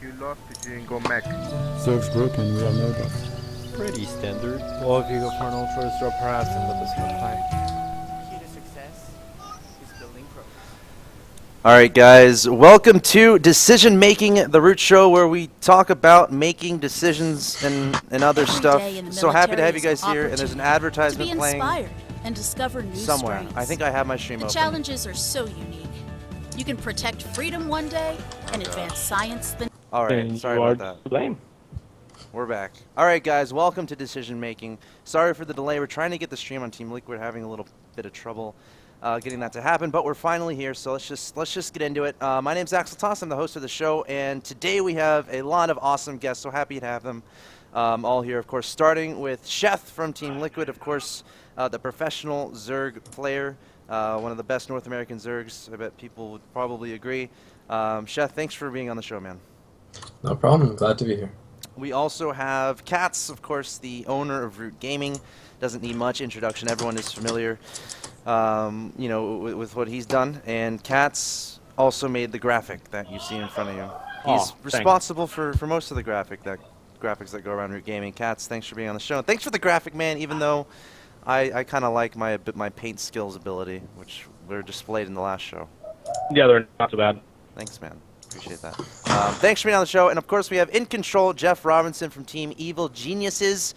You lost the Jingle Mac. Zerg's broken, we all know that. Pretty standard. Well, if you go for an ultra, throw perhaps and let this one play. Key to success is building progress. Alright guys, welcome to Decision Making, the Root Show, where we talk about making decisions and other stuff. So happy to have you guys here, and there's an advertisement playing and discover new somewhere. strengths. I think I have my stream The open. challenges are so unique. You can protect freedom one day and advance science the Alright, sorry about that. Blame. We're back. Alright guys, welcome to Decision Making. Sorry for the delay, we're trying to get the stream on Team Liquid, having a little bit of trouble getting that to happen, but we're finally here, so let's just get into it. My name's ROOTAxeltoss, I'm the host of the show, and today we have a lot of awesome guests, so happy to have them all here, of course, starting with Sheth from Team Liquid, of course, the professional Zerg player, one of the best North American Zergs. I bet people would probably agree. Sheth, thanks for being on the show, man. No problem. Glad to be here. We also have KaTZ, of course, the owner of Root Gaming. Doesn't need much introduction. Everyone is familiar, you know, with what he's done. And KaTZ also made the graphic that you see in front of you. He's responsible for most of the graphics that go around Root Gaming. KaTZ, thanks for being on the show. Thanks for the graphic, man. Even though I kind of like my paint skills ability, which were displayed in the last show. Yeah, they're not so bad. Thanks, man. Appreciate that. Thanks for being on the show. And, of course, we have in control Jeff Robinson from Team Evil Geniuses,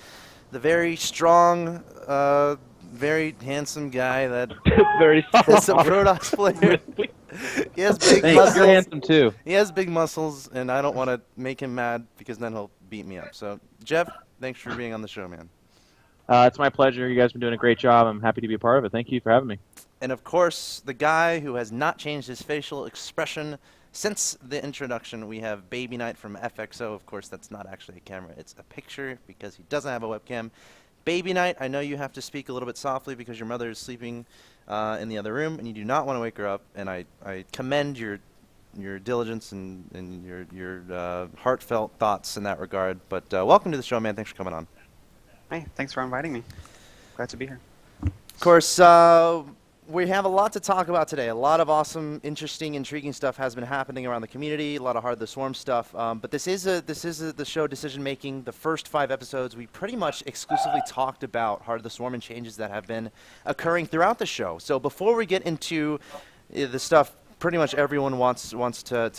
the very strong, very handsome guy that Very is a ROOTAx player. He has big muscles. You're handsome too. He has big muscles, and I don't want to make him mad because then he'll beat me up. So, Jeff, thanks for being on the show, man. It's my pleasure. You guys have been doing a great job. I'm happy to be a part of it. Thank you for having me. And, of course, the guy who has not changed his facial expression since the introduction, we have Baby Knight from FXO. Of course, that's not actually a camera. It's a picture because he doesn't have a webcam. Baby Knight, I know you have to speak a little bit softly because your mother is sleeping in the other room, and you do not want to wake her up. And I commend your diligence and your heartfelt thoughts in that regard. But welcome to the show, man. Thanks for coming on. Hey, thanks for inviting me. Glad to be here. Of course, we have a lot to talk about today. A lot of awesome, interesting, intriguing stuff has been happening around the community. A lot of Heart of the Swarm stuff. But this is the show Decision Making. The first 5 episodes, we pretty much exclusively talked about Heart of the Swarm and changes that have been occurring throughout the show. So before we get into the stuff pretty much everyone wants to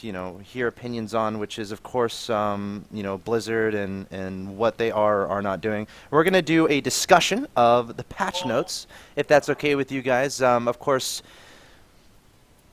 you know, hear opinions on, which is of course you know, Blizzard and what they are not doing. We're gonna do a discussion of the patch notes, if that's okay with you guys. Of course,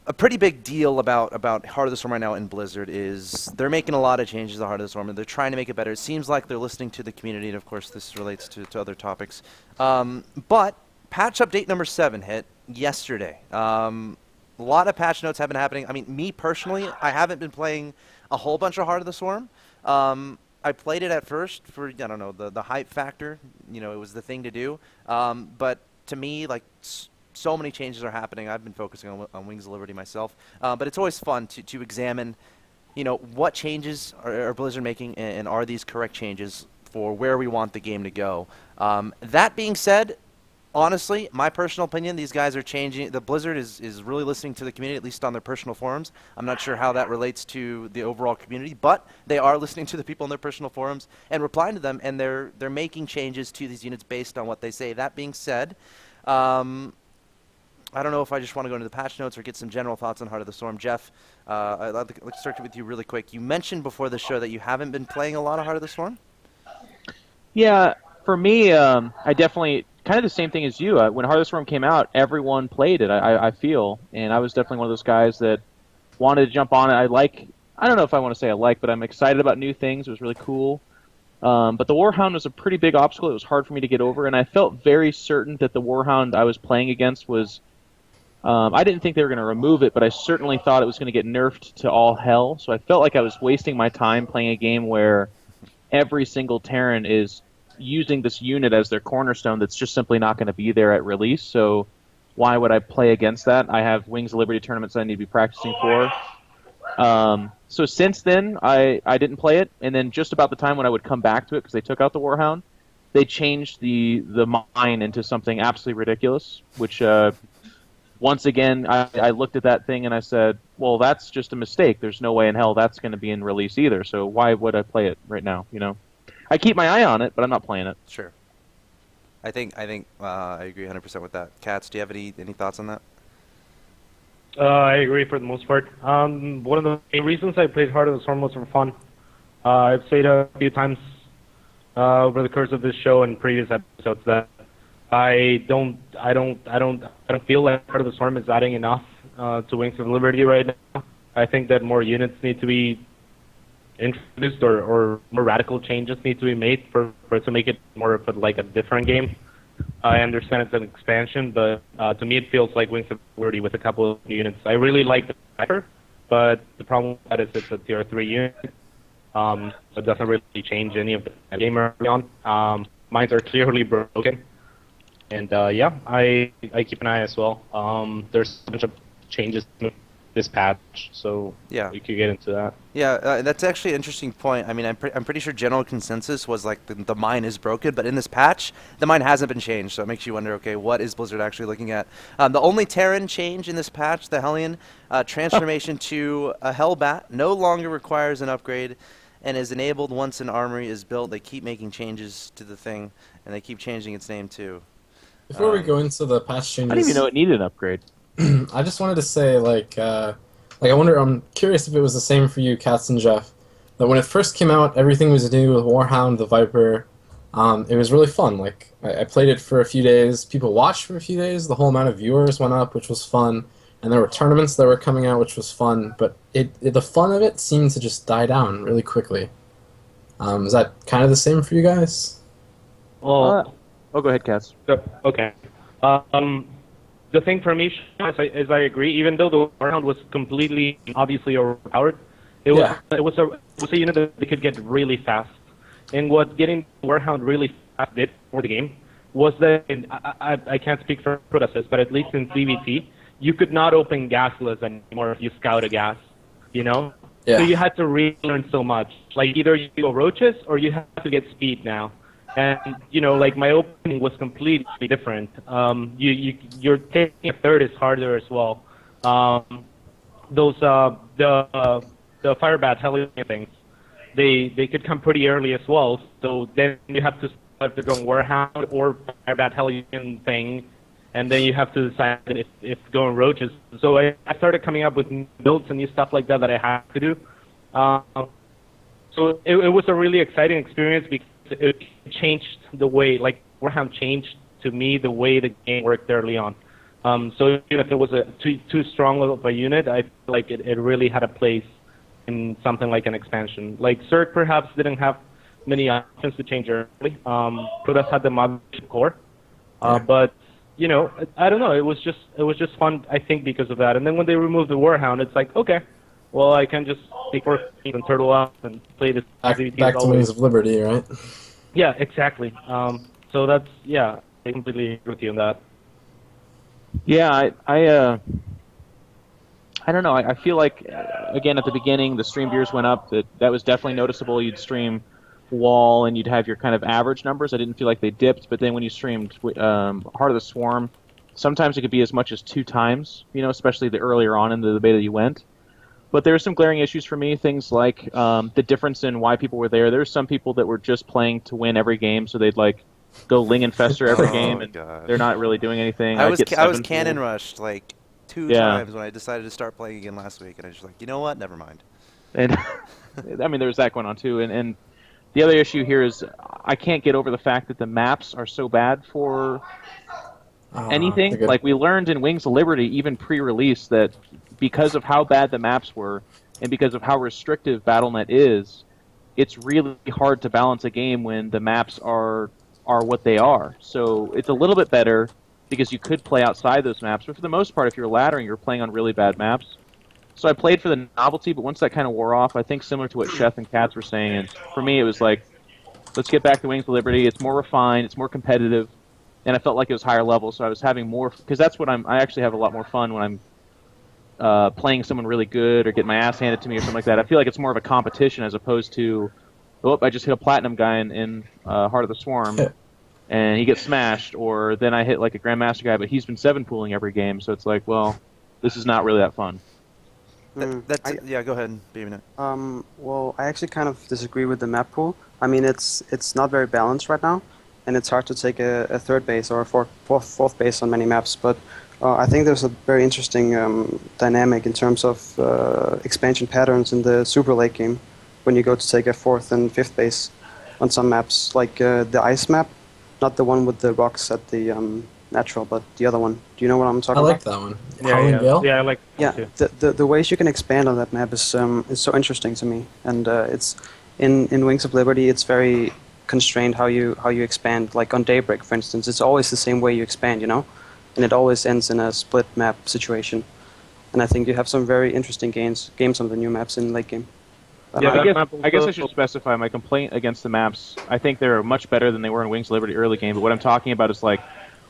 a pretty big deal about Heart of the Swarm right now in Blizzard is they're making a lot of changes to Heart of the Swarm, and they're trying to make it better. It seems like they're listening to the community, and of course this relates to other topics. But patch update number 7 hit yesterday. A lot of patch notes have been happening. I mean, me personally, I haven't been playing a whole bunch of Heart of the Swarm. I played it at first for, I don't know, the hype factor. You know, it was the thing to do. But to me, like, so many changes are happening. I've been focusing on Wings of Liberty myself. But it's always fun to examine, you know, what changes are Blizzard making, and are these correct changes for where we want the game to go. That being said, honestly, my personal opinion, these guys are changing. The Blizzard is really listening to the community, at least on their personal forums. I'm not sure how that relates to the overall community, but they are listening to the people in their personal forums and replying to them, and they're making changes to these units based on what they say. That being said, I don't know if I just want to go into the patch notes or get some general thoughts on Heart of the Swarm. Jeff, let's start with you really quick. You mentioned before the show that you haven't been playing a lot of Heart of the Swarm? Yeah, for me, I definitely... kind of the same thing as you. When Heart of the Swarm came out, everyone played it, I feel. And I was definitely one of those guys that wanted to jump on it. I don't know if I want to say I like, but I'm excited about new things. It was really cool. But the Warhound was a pretty big obstacle. It was hard for me to get over. And I felt very certain that the Warhound I was playing against was... I didn't think they were going to remove it, but I certainly thought it was going to get nerfed to all hell. So I felt like I was wasting my time playing a game where every single Taran is using this unit as their cornerstone that's just simply not going to be there at release. So why would I play against that? I have Wings of Liberty tournaments I need to be practicing for. So since then, I didn't play it, and then just about the time when I would come back to it, because they took out the Warhound, they changed the mine into something absolutely ridiculous, which once again, I looked at that thing and I said, well, that's just a mistake. There's no way in hell that's going to be in release either. So why would I play it right now? You know, I keep my eye on it, but I'm not playing it. Sure. I think I agree 100% with that. Katz, do you have any thoughts on that? I agree for the most part. One of the main reasons I played Heart of the Swarm was for fun. I've said a few times over the course of this show and previous episodes that I don't feel like Heart of the Swarm is adding enough to Wings of Liberty right now. I think that more units need to be introduced or more radical changes need to be made for it to make it more of a different game. I understand it's an expansion, but to me it feels like Wings of Liberty with a couple of units. I really like the Viper, but the problem with that is it's a tier 3 unit, so it doesn't really change any of the game early on. Mines are clearly broken, and yeah, I keep an eye as well. There's a bunch of changes in this patch, so Yeah. we could get into that. Yeah, that's actually an interesting point. I mean, I'm pretty sure general consensus was like the mine is broken, but in this patch, the mine hasn't been changed, so it makes you wonder, okay, what is Blizzard actually looking at? The only Taran change in this patch, the Hellion, transformation to a Hellbat, no longer requires an upgrade and is enabled once an armory is built. They keep making changes to the thing, and they keep changing its name too. Before we go into the patch changes, I didn't even know it needed an upgrade. I just wanted to say, I wonder, I'm curious if it was the same for you, Katz and Jeff, that when it first came out, everything was new with Warhound, the Viper. It was really fun. Like, I played it for a few days. People watched for a few days. The whole amount of viewers went up, which was fun. And there were tournaments that were coming out, which was fun. But the fun of it seemed to just die down really quickly. Is that kind of the same for you guys? Well, Oh, go ahead, Katz. okay. The thing for me is I agree. Even though the Warhound was completely obviously overpowered, it was a unit that could get really fast. And what getting Warhound really fast did for the game was that I can't speak for Protoss, but at least in CVT, you could not open gasless anymore if you scout a gas. You know, so you had to relearn so much. Like either you go roaches or you have to get speed now. And you know, like my opening was completely different. You're taking a third is harder as well. The Firebat Hellion things, they could come pretty early as well. So then you have to start the going Warhound or Firebat Hellion thing, and then you have to decide if going roaches. So I started coming up with builds and new stuff like that I have to do. So it was a really exciting experience because it changed the way, like Warhound changed to me the way the game worked early on. So even if it was a too strong of a unit, I feel like it really had a place in something like an expansion. Like Zerg perhaps didn't have many options to change early. Protoss had the mothership core, but you know, I don't know. It was just fun, I think, because of that. And then when they removed the Warhound, it's like, okay, well, I can just take 4 feet and turtle up and play this. Back to Wings of Liberty, right? Yeah, exactly. So that's, yeah, I completely agree with you on that. Yeah, I don't know. I feel like, again, at the beginning, the stream viewers went up. That was definitely noticeable. You'd stream Wall, and you'd have your kind of average numbers. I didn't feel like they dipped, but then when you streamed Heart of the Swarm, sometimes it could be as much as 2 times, you know, especially the earlier on in the beta you went. But there were some glaring issues for me, things like the difference in why people were there. There's some people that were just playing to win every game, so they'd like go Ling Infestor every game, and they're not really doing anything. I was cannon rushed like 2 times when I decided to start playing again last week, and I was just like, you know what, never mind. And I mean, there's that going on too. And the other issue here is I can't get over the fact that the maps are so bad for anything. Like we learned in Wings of Liberty, even pre-release, that because of how bad the maps were and because of how restrictive BattleNet is, it's really hard to balance a game when the maps are what they are. So it's a little bit better because you could play outside those maps, but for the most part, if you're laddering, you're playing on really bad maps. So I played for the novelty, but once that kind of wore off, I think similar to what Chef and Katz were saying, and for me it was like, let's get back to Wings of Liberty. It's more refined, it's more competitive, and I felt like it was higher level, so I was having more, because that's what I actually have a lot more fun when I'm playing someone really good or getting my ass handed to me or something like that. I feel like it's more of a competition as opposed to, oh, I just hit a platinum guy in Heart of the Swarm. and he gets smashed, or then I hit like a Grandmaster guy, but he's been 7-pooling every game, so it's like, well, this is not really that fun. Yeah, go ahead, BabyKnight. Well, I actually kind of disagree with the map pool. I mean, it's not very balanced right now, and it's hard to take a third base or a fourth base on many maps. But I think there's a very interesting dynamic in terms of expansion patterns in the super late game when you go to take a fourth and fifth base on some maps, like the ice map, not the one with the rocks at the natural, but the other one. Do you know what I'm talking I about? like that one. Yeah, Howling yeah. Gale? Yeah, I like Yeah, that too. the ways you can expand on that map is so interesting to me, and it's in Wings of Liberty. It's very constrained how you expand. Like on Daybreak, for instance, it's always the same way you expand, you know, and it always ends in a split map situation. And I think you have some very interesting games on the new maps in late game. Yeah, I guess I should specify my complaint against the maps. I think they're much better than they were in Wings of Liberty early game, but what I'm talking about is like,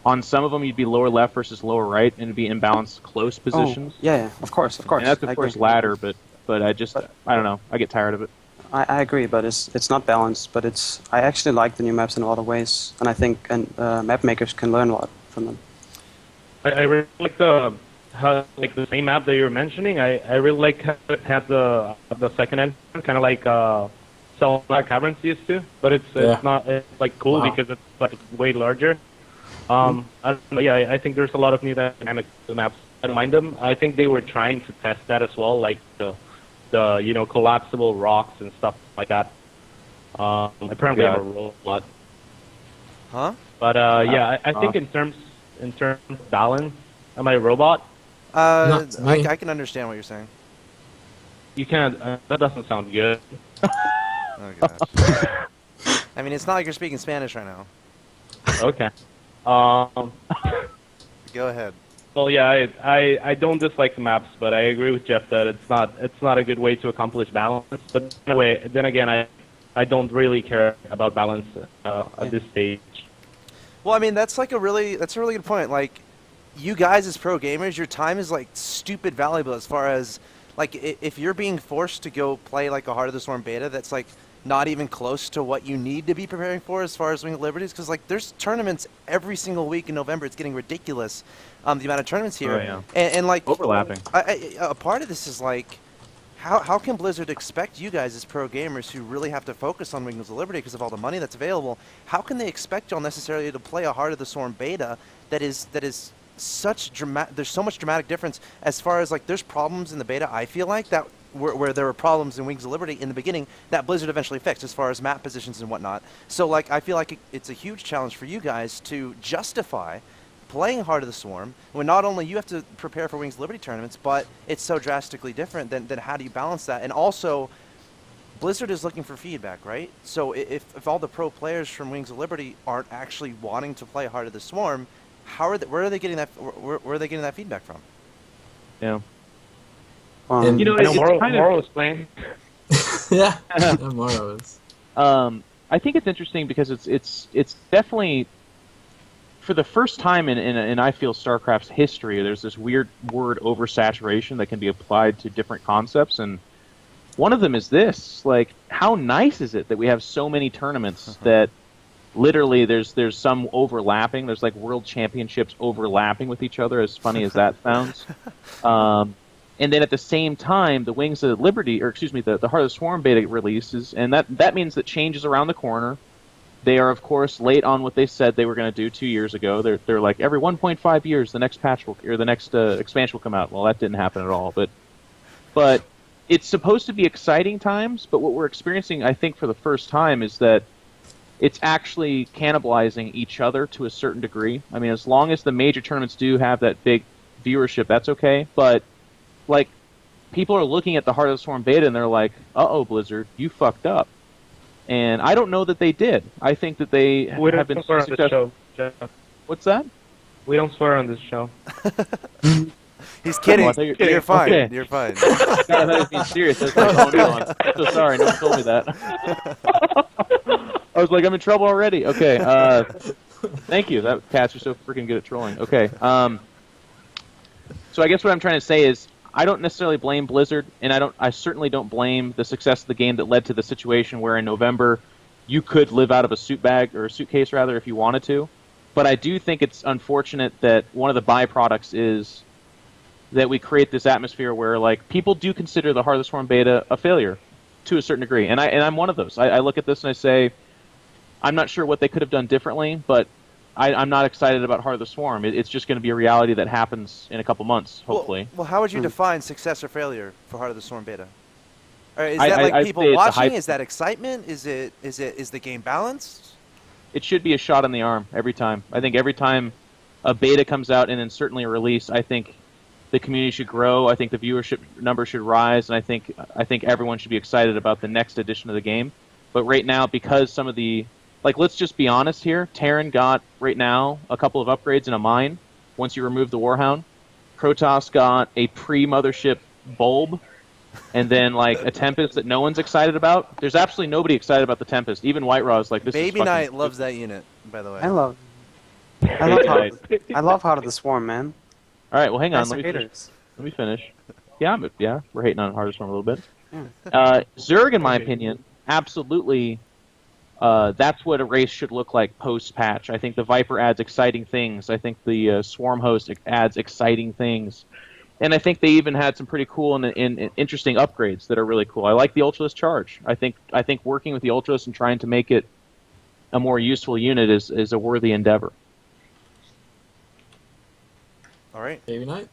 on some of them you'd be lower left versus lower right, and it'd be imbalanced close positions. Yeah, of course. And that's of course ladder, but I don't know. I get tired of it. I agree, but it's not balanced. But I actually like the new maps in a lot of ways, and I think map makers can learn a lot from them. I really like the same map that you were mentioning. I really like how it had the second end, kind of like Selma Caverns used to, but it's like cool because it's like way larger. I don't know, I think there's a lot of new dynamics to the maps. I don't mind them. I think they were trying to test that as well, like the collapsible rocks and stuff like that. Apparently I'm a robot. Huh? But I think in terms of balance, am I a robot? I can understand what you're saying. You can't. That doesn't sound good. Oh gosh. I mean, it's not like you're speaking Spanish right now. Okay. Go ahead. Well, yeah, I don't dislike the maps, but I agree with Jeff that it's not a good way to accomplish balance. But anyway, then again, I don't really care about balance at this stage. Well, I mean, that's a really good point. Like, you guys as pro gamers, your time is like stupid valuable as far as like if you're being forced to go play like a Heart of the Swarm beta that's like not even close to what you need to be preparing for as far as Wing of Liberties, because like there's tournaments every single week in November. It's getting ridiculous, the amount of tournaments here. Oh, yeah. And like overlapping. A part of this is like, how can Blizzard expect you guys as pro gamers who really have to focus on Wings of Liberty because of all the money that's available? How can they expect y'all necessarily to play a Heart of the Swarm beta that is such dramatic? There's so much dramatic difference as far as like there's problems in the beta. I feel like that. Where there were problems in Wings of Liberty in the beginning that Blizzard eventually fixed as far as map positions and whatnot. So like I feel like it's a huge challenge for you guys to justify playing Heart of the Swarm when not only you have to prepare for Wings of Liberty tournaments, but it's so drastically different. Then how do you balance that? And also, Blizzard is looking for feedback, right? So if all the pro players from Wings of Liberty aren't actually wanting to play Heart of the Swarm, where are they getting that? Where are they getting that feedback from? Yeah. And you know, I know it's kind Moro is playing. yeah, Moro is. I think it's interesting because it's definitely, for the first time in I feel StarCraft's history, there's this weird word oversaturation that can be applied to different concepts, and one of them is this: like, how nice is it that we have so many tournaments that literally there's some overlapping. There's like world championships overlapping with each other. As funny as that sounds. And then at the same time, the Wings of Liberty, or excuse me, the Heart of the Swarm beta releases, and that means that change is around the corner. They are, of course, late on what they said they were going to do 2 years ago. They're like every 1.5 years, the next patch or the next expansion will come out. Well, that didn't happen at all, but it's supposed to be exciting times. But what we're experiencing, I think, for the first time, is that it's actually cannibalizing each other to a certain degree. I mean, as long as the major tournaments do have that big viewership, that's okay, but like, people are looking at the Heart of the Swarm beta and they're like, uh-oh, Blizzard, you fucked up. And I don't know that they did. I think that they have been swear on this show, Jeff. What's that? We don't swear on this show. He's kidding. Oh, You're fine. Okay. You're fine. God, I thought he was being serious. I was like, oh, no, I'm so sorry. No one told me that. I was like, I'm in trouble already. Okay. Thank you. Cats are so freaking good at trolling. Okay. So I guess what I'm trying to say is, I don't necessarily blame Blizzard, and I certainly don't blame the success of the game that led to the situation where in November you could live out of a suit bag or a suitcase rather if you wanted to. But I do think it's unfortunate that one of the byproducts is that we create this atmosphere where like people do consider the Heart of the Swarm beta a failure to a certain degree, and I'm one of those. I look at this and I say, I'm not sure what they could have done differently, but I'm not excited about Heart of the Swarm. It's just going to be a reality that happens in a couple months, hopefully. Well, how would you define success or failure for Heart of the Swarm beta? Or is I- that like I'd people say it's a watching? hype- Is that excitement? Is the game balanced? It should be a shot in the arm every time. I think every time a beta comes out and then certainly a release, I think the community should grow. I think the viewership number should rise, and I think everyone should be excited about the next edition of the game. But right now, because some of the let's just be honest here. Taran got, right now, a couple of upgrades in a mine once you remove the Warhound. Protoss got a pre-mothership bulb, and then, a Tempest that no one's excited about. There's absolutely nobody excited about the Tempest. Even White Raw is like, this is Baby fucking Knight loves that unit, by the way. I love Heart of the Swarm, man. All right, well, hang on. Nice haters. Let me finish. Yeah, we're hating on Heart of the Swarm a little bit. Zerg, in my opinion, absolutely... that's what a race should look like post-patch. I think the Viper adds exciting things. I think the Swarm Host adds exciting things. And I think they even had some pretty cool and interesting upgrades that are really cool. I like the Ultralist Charge. I think working with the Ultralist and trying to make it a more useful unit is a worthy endeavor. All right. Baby Knight?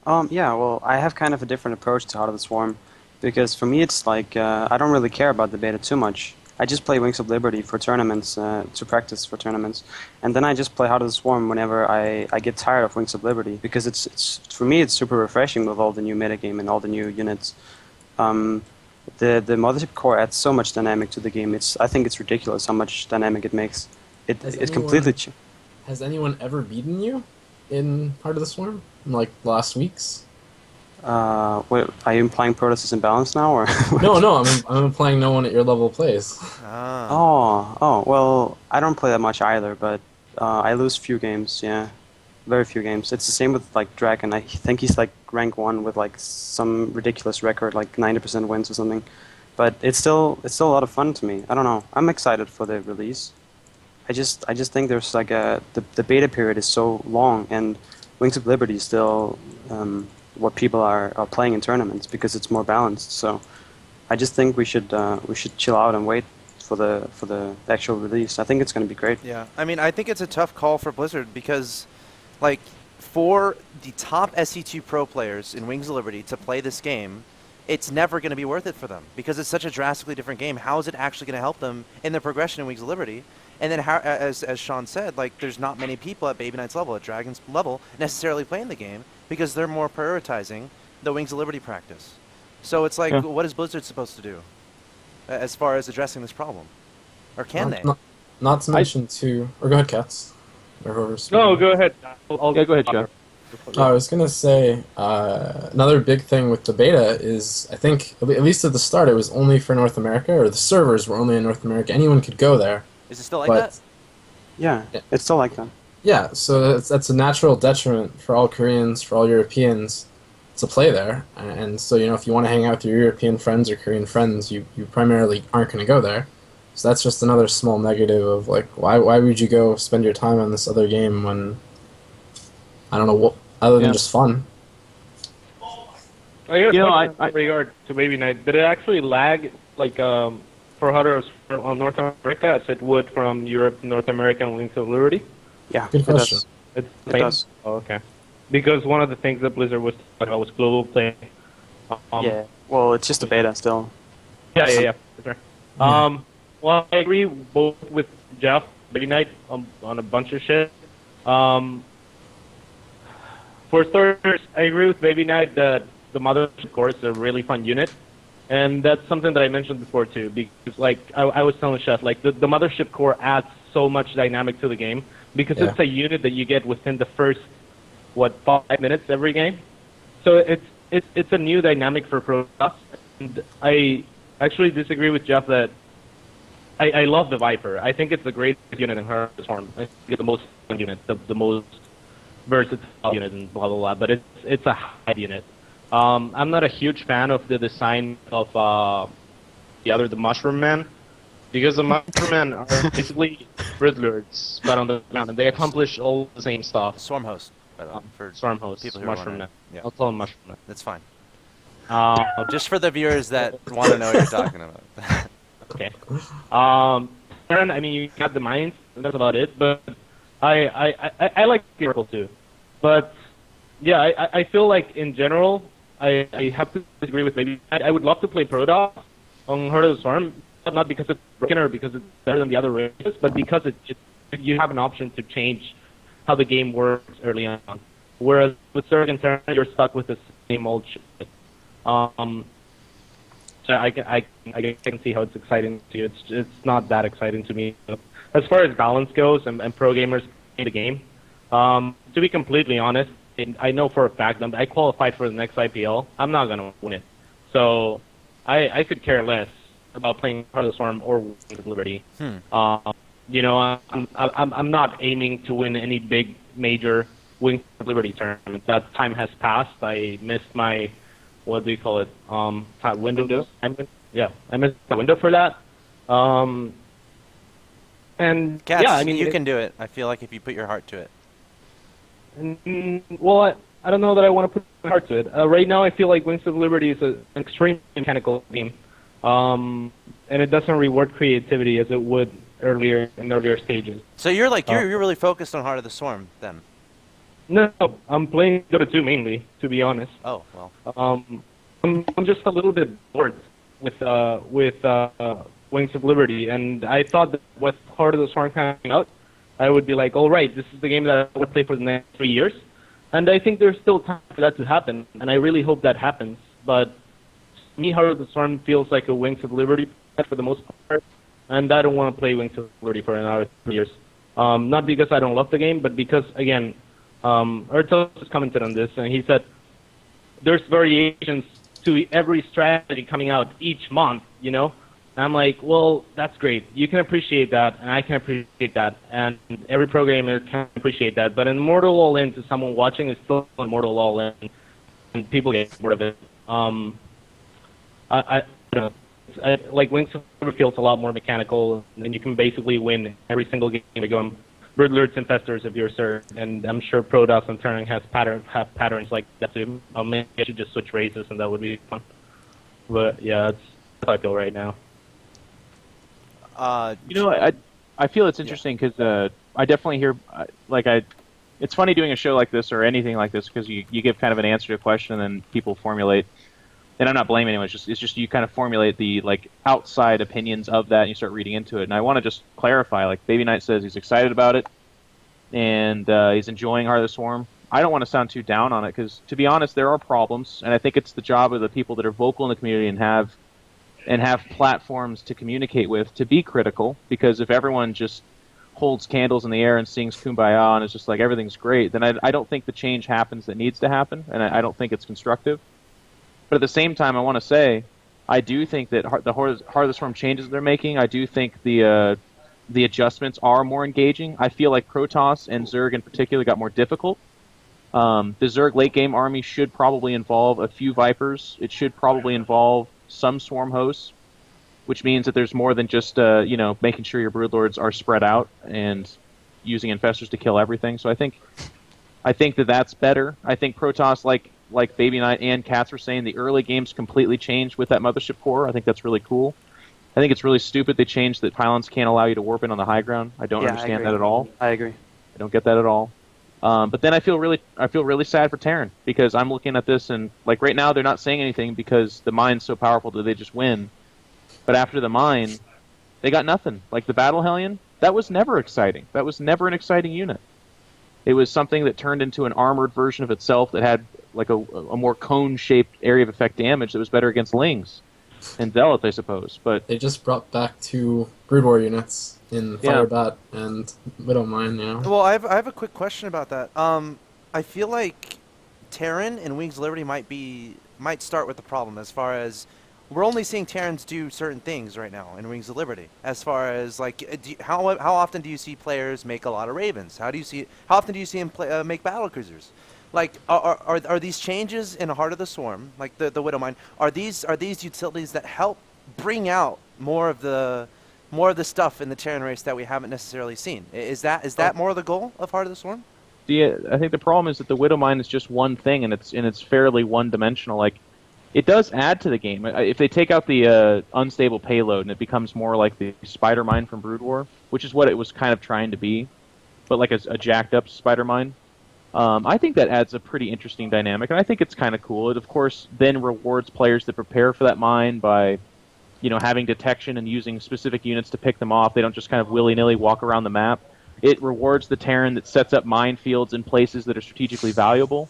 Yeah, well, I have kind of a different approach to Heart of the Swarm, because for me it's like, I don't really care about the beta too much. I just play Wings of Liberty for tournaments, to practice for tournaments, and then I just play Heart of the Swarm whenever I get tired of Wings of Liberty, because it's for me it's super refreshing with all the new metagame and all the new units. The Mothership Core adds so much dynamic to the game. I think it's ridiculous how much dynamic it makes. It completely. Has anyone ever beaten you in Heart of the Swarm? In, last week's? Wait, are you implying Protoss is imbalanced now, or? No, I'm implying no one at your level plays. Oh, well, I don't play that much either, but I lose few games, yeah. Very few games. It's the same with, Dragon. I think he's, rank 1 with, some ridiculous record, 90% wins or something. But it's still a lot of fun to me. I don't know. I'm excited for the release. I just think there's, the beta period is so long, and Wings of Liberty is still... what people are playing in tournaments, because it's more balanced. So I just think we should chill out and wait for the actual release. I think it's going to be great. Yeah, I mean, I think it's a tough call for Blizzard because, for the top SC2 pro players in Wings of Liberty to play this game, it's never going to be worth it for them because it's such a drastically different game. How is it actually going to help them in their progression in Wings of Liberty? And then, as Sean said, there's not many people at Baby Knight's level, at Dragon's level, necessarily playing the game because they're more prioritizing the Wings of Liberty practice. So it's what is Blizzard supposed to do as far as addressing this problem? Or can they? Not to mention or go ahead, Katz. Or whoever's No, go ahead. Go ahead, Jeff. I was going to say, another big thing with the beta is, I think, at least at the start, it was only for North America, or the servers were only in North America. Anyone could go there. Is it still like that? Yeah, it's still like that. Yeah, so that's a natural detriment for all Koreans, for all Europeans to play there. And so, if you want to hang out with your European friends or Korean friends, you primarily aren't going to go there. So that's just another small negative of, why would you go spend your time on this other game when, I don't know, what other than just fun? I guess in regard to Baby Knight, did it actually lag, for Heart of North America as it would from Europe, North America, and Wings of Liberty? Yeah, Good question. It does. Oh, okay. Because one of the things that Blizzard was talking about was global play. Yeah, well, it's just a beta still. Yeah. That's right. Well, I agree both with Jeff, Baby Knight, on a bunch of shit. For starters, I agree with Baby Knight that the Mothership Core is a really fun unit. And that's something that I mentioned before, too, because, I was telling Chef, the Mothership Core adds so much dynamic to the game, because it's a unit that you get within the first, 5 minutes every game. So it's a new dynamic for Protoss. And I actually disagree with Jeff that I love the Viper. I think it's a great unit in Heart of the Swarm. I think it's the most fun unit, the most versatile unit, and blah, blah, blah, but it's a high unit. I'm not a huge fan of the design of the Mushroom Man. Because the Mushroomen are basically Broodlords, but on the ground, and they accomplish all the same stuff. Swarm host, by the way, for Swarm Host, people who are Mushroom wondering. Men. Yeah, I'll call them Mushroom Men. that's fine. Uh, Just for the viewers that want to know what you're talking about. okay. Taran, I mean, you got the mines, and that's about it, but I like Miracle too. But, yeah, I feel like, in general, I have to disagree with maybe. I would love to play Protoss on Heart of the Swarm, not because it's broken or because it's better than the other races, but because you have an option to change how the game works early on. Whereas with Zerg and Terran, you're stuck with the same old shit. So I can see how it's exciting to you. It's not that exciting to me. As far as balance goes and pro gamers in the game, to be completely honest, I know for a fact that I qualified for the next IPL. I'm not gonna win it, so I could care less about playing Heart of the Swarm or Wings of Liberty. You know, I'm not aiming to win any big major Wings of Liberty tournament. That time has passed. I missed my, what do you call it? Window. I missed the window for that. And Cats, yeah, I mean, you can do it. I feel like if you put your heart to it. Well, I don't know that I want to put my heart to it. Right now, I feel like Wings of Liberty is an extremely mechanical game, and it doesn't reward creativity as it would in earlier stages. So you're like you're really focused on Heart of the Swarm then. No, I'm playing Dota 2 mainly, to be honest. Oh well. I'm just a little bit bored with Wings of Liberty, and I thought that with Heart of the Swarm coming out, I would be like, all right, this is the game that I would play for the next 3 years, and I think there's still time for that to happen, and I really hope that happens. But to me, Heart of the Swarm feels like a Wings of Liberty for the most part, and I don't want to play Wings of Liberty for another 3 years. Not because I don't love the game, but because, again, ROOTAxeltoss has commented on this, and he said there's variations to every strategy coming out each month, you know? And I'm like, well, that's great. You can appreciate that, and I can appreciate that, and every programmer can appreciate that. But Immortal All-In to someone watching is still Immortal All-In, and people get bored of it. I don't know. Like Wings of Liberty feels a lot more mechanical, and you can basically win every single game by going Broodlords, infestors if you're Sir, and I'm sure Protoss and Taran have patterns like that too. Maybe I should just switch races, and that would be fun. But yeah, that's how I feel right now. You know, I feel it's interesting because I definitely hear it's funny doing a show like this or anything like this because you give kind of an answer to a question and then people formulate. And I'm not blaming anyone. It's just you kind of formulate the outside opinions of that and you start reading into it. And I want to just clarify. Like Babyknight says, he's excited about it and he's enjoying Heart of the Swarm. I don't want to sound too down on it because, to be honest, there are problems, and I think it's the job of the people that are vocal in the community and have platforms to communicate with to be critical. Because if everyone just holds candles in the air and sings Kumbaya and it's just like everything's great, then I don't think the change happens that needs to happen, and I don't think it's constructive. But at the same time, I want to say, I do think that the Heart of the Swarm changes they're making, I do think the adjustments are more engaging. I feel like Protoss and Zerg in particular got more difficult. The Zerg late game army should probably involve a few Vipers. It should probably involve some Swarm hosts, which means that there's more than just making sure your Broodlords are spread out and using infestors to kill everything. So I think that that's better. I think Protoss, like Babyknight and ROOTCatZ were saying, the early games completely changed with that Mothership core. I think that's really cool. I think it's really stupid they changed that pylons can't allow you to warp in on the high ground. I don't understand that at all. I agree. I don't get that at all. But then I feel really sad for Taran because I'm looking at this and right now they're not saying anything because the mine's so powerful that they just win. But after the mine, they got nothing. Like the Battle Hellion, that was never exciting. That was never an exciting unit. It was something that turned into an armored version of itself that had a more cone-shaped area of effect damage that was better against Lings and Zealots, I suppose. But they just brought back 2 Brood War units in Firebat and Widowmine, yeah. Well, I have a quick question about that. I feel like Taran and Wings of Liberty might start with the problem as far as we're only seeing Terrans do certain things right now in Wings of Liberty. As far as how often do you see players make a lot of Ravens? How often do you see them make battle cruisers? Like, are these changes in Heart of the Swarm, like the Widowmine, are these utilities that help bring out more of the more of the stuff in the Terran race that we haven't necessarily seen. Is that more of the goal of Heart of the Swarm? I think the problem is that the Widow Mine is just one thing, and it's fairly one-dimensional. Like, it does add to the game. If they take out the unstable payload and it becomes more like the Spider Mine from Brood War, which is what it was kind of trying to be, but like a jacked-up Spider Mine, I think that adds a pretty interesting dynamic, and I think it's kind of cool. It, of course, then rewards players that prepare for that mine by, having detection and using specific units to pick them off. They don't just kind of willy-nilly walk around the map. It rewards the Terran that sets up minefields in places that are strategically valuable.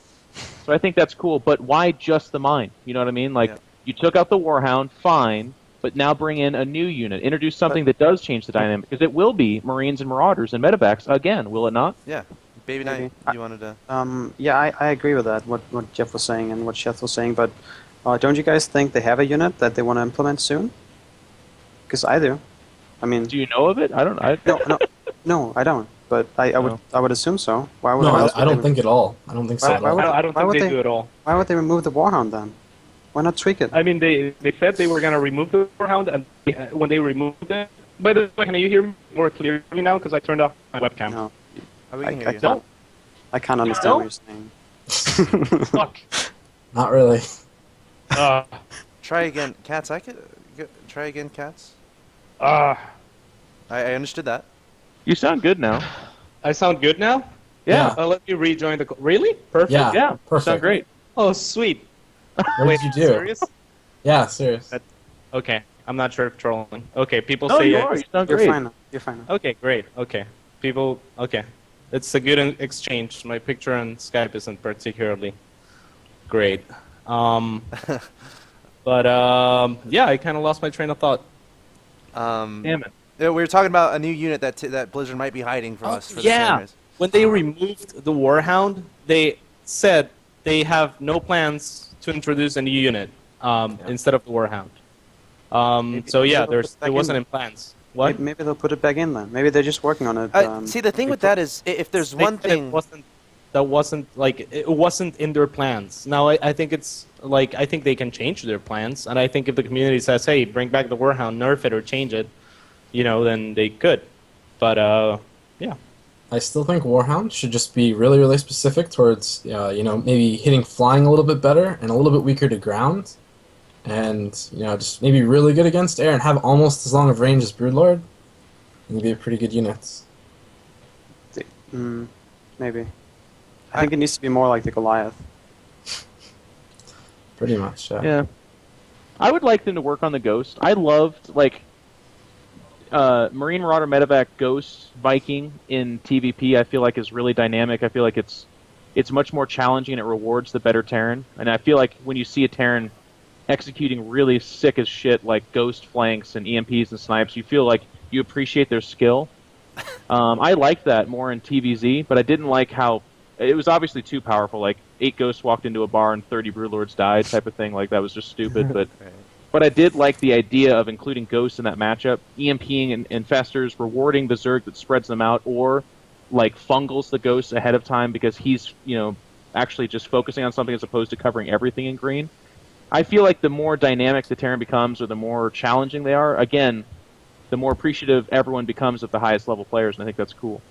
So I think that's cool, but why just the mine? You know what I mean? Like, you took out the Warhound, fine, but now bring in a new unit. Introduce something that does change the dynamic, because it will be Marines and Marauders and Medevacs again, will it not? Yeah. Baby Knight, you wanted to... Yeah, I agree with that, what Jeff was saying and what Chef was saying, but don't you guys think they have a unit that they want to implement soon? Because I do. I mean... Do you know of it? I don't know. No, I don't. But I would assume so. Why would? No, I don't think at all. I don't think so at all. I don't think they do at all. Why would they remove the Warhound then? Why not tweak it? I mean, they said they were going to remove the Warhound, and when they removed it... By the way, can you hear me more clearly now? Because I turned off my webcam. No. We can hear you. I can't understand what you're saying. Fuck. Not really. Try again, Cats. Try again, Cats. I I understood that. You sound good now. sound good now? Yeah. Let me rejoin the... Really? Perfect? Yeah, perfect. Sound great. Oh, sweet. What Wait, did you do? serious? Yeah, serious. Okay, I'm not sure if trolling. Okay, people No, say... you are. You sound You're great. fine now. You're fine now. Okay, great. Okay. People... Okay. It's a good exchange. My picture on Skype isn't particularly great. But, yeah, I kind of lost my train of thought. Damn it. We were talking about a new unit that Blizzard might be hiding from us. For the yeah. Terran race. When they removed the Warhound, they said they have no plans to introduce a new unit instead of the Warhound. So yeah, there wasn't in plans. What? Maybe they'll put it back in then. Maybe they're just working on it. See, the thing with that is, if there's one thing... It wasn't in their plans. Now I think it's like, I think they can change their plans, and I think if the community says, hey, bring back the Warhound, nerf it or change it, then they could. But yeah. I still think Warhound should just be really, really specific towards, maybe hitting flying a little bit better and a little bit weaker to ground. And, just maybe really good against air and have almost as long of range as Broodlord. And you'd be a pretty good unit. Maybe. I think it needs to be more like the Goliath. Pretty much, yeah. Yeah. I would like them to work on the Ghost. I loved, Marine Marauder Medevac Ghost Viking in TVP, I feel like is really dynamic. I feel like it's much more challenging and it rewards the better Terran. And I feel like when you see a Terran executing really sick as shit like Ghost Flanks and EMPs and Snipes, you feel like you appreciate their skill. I liked that more in TVZ, but I didn't like how... It was obviously too powerful, like 8 Ghosts walked into a bar and 30 Broodlords died type of thing. Like, that was just stupid, but I did like the idea of including Ghosts in that matchup, EMPing and Infestors, rewarding the Zerg that spreads them out, or fungals the Ghosts ahead of time because he's, actually just focusing on something as opposed to covering everything in green. I feel like the more dynamic the Terran becomes or the more challenging they are, again, the more appreciative everyone becomes of the highest level players, and I think that's cool.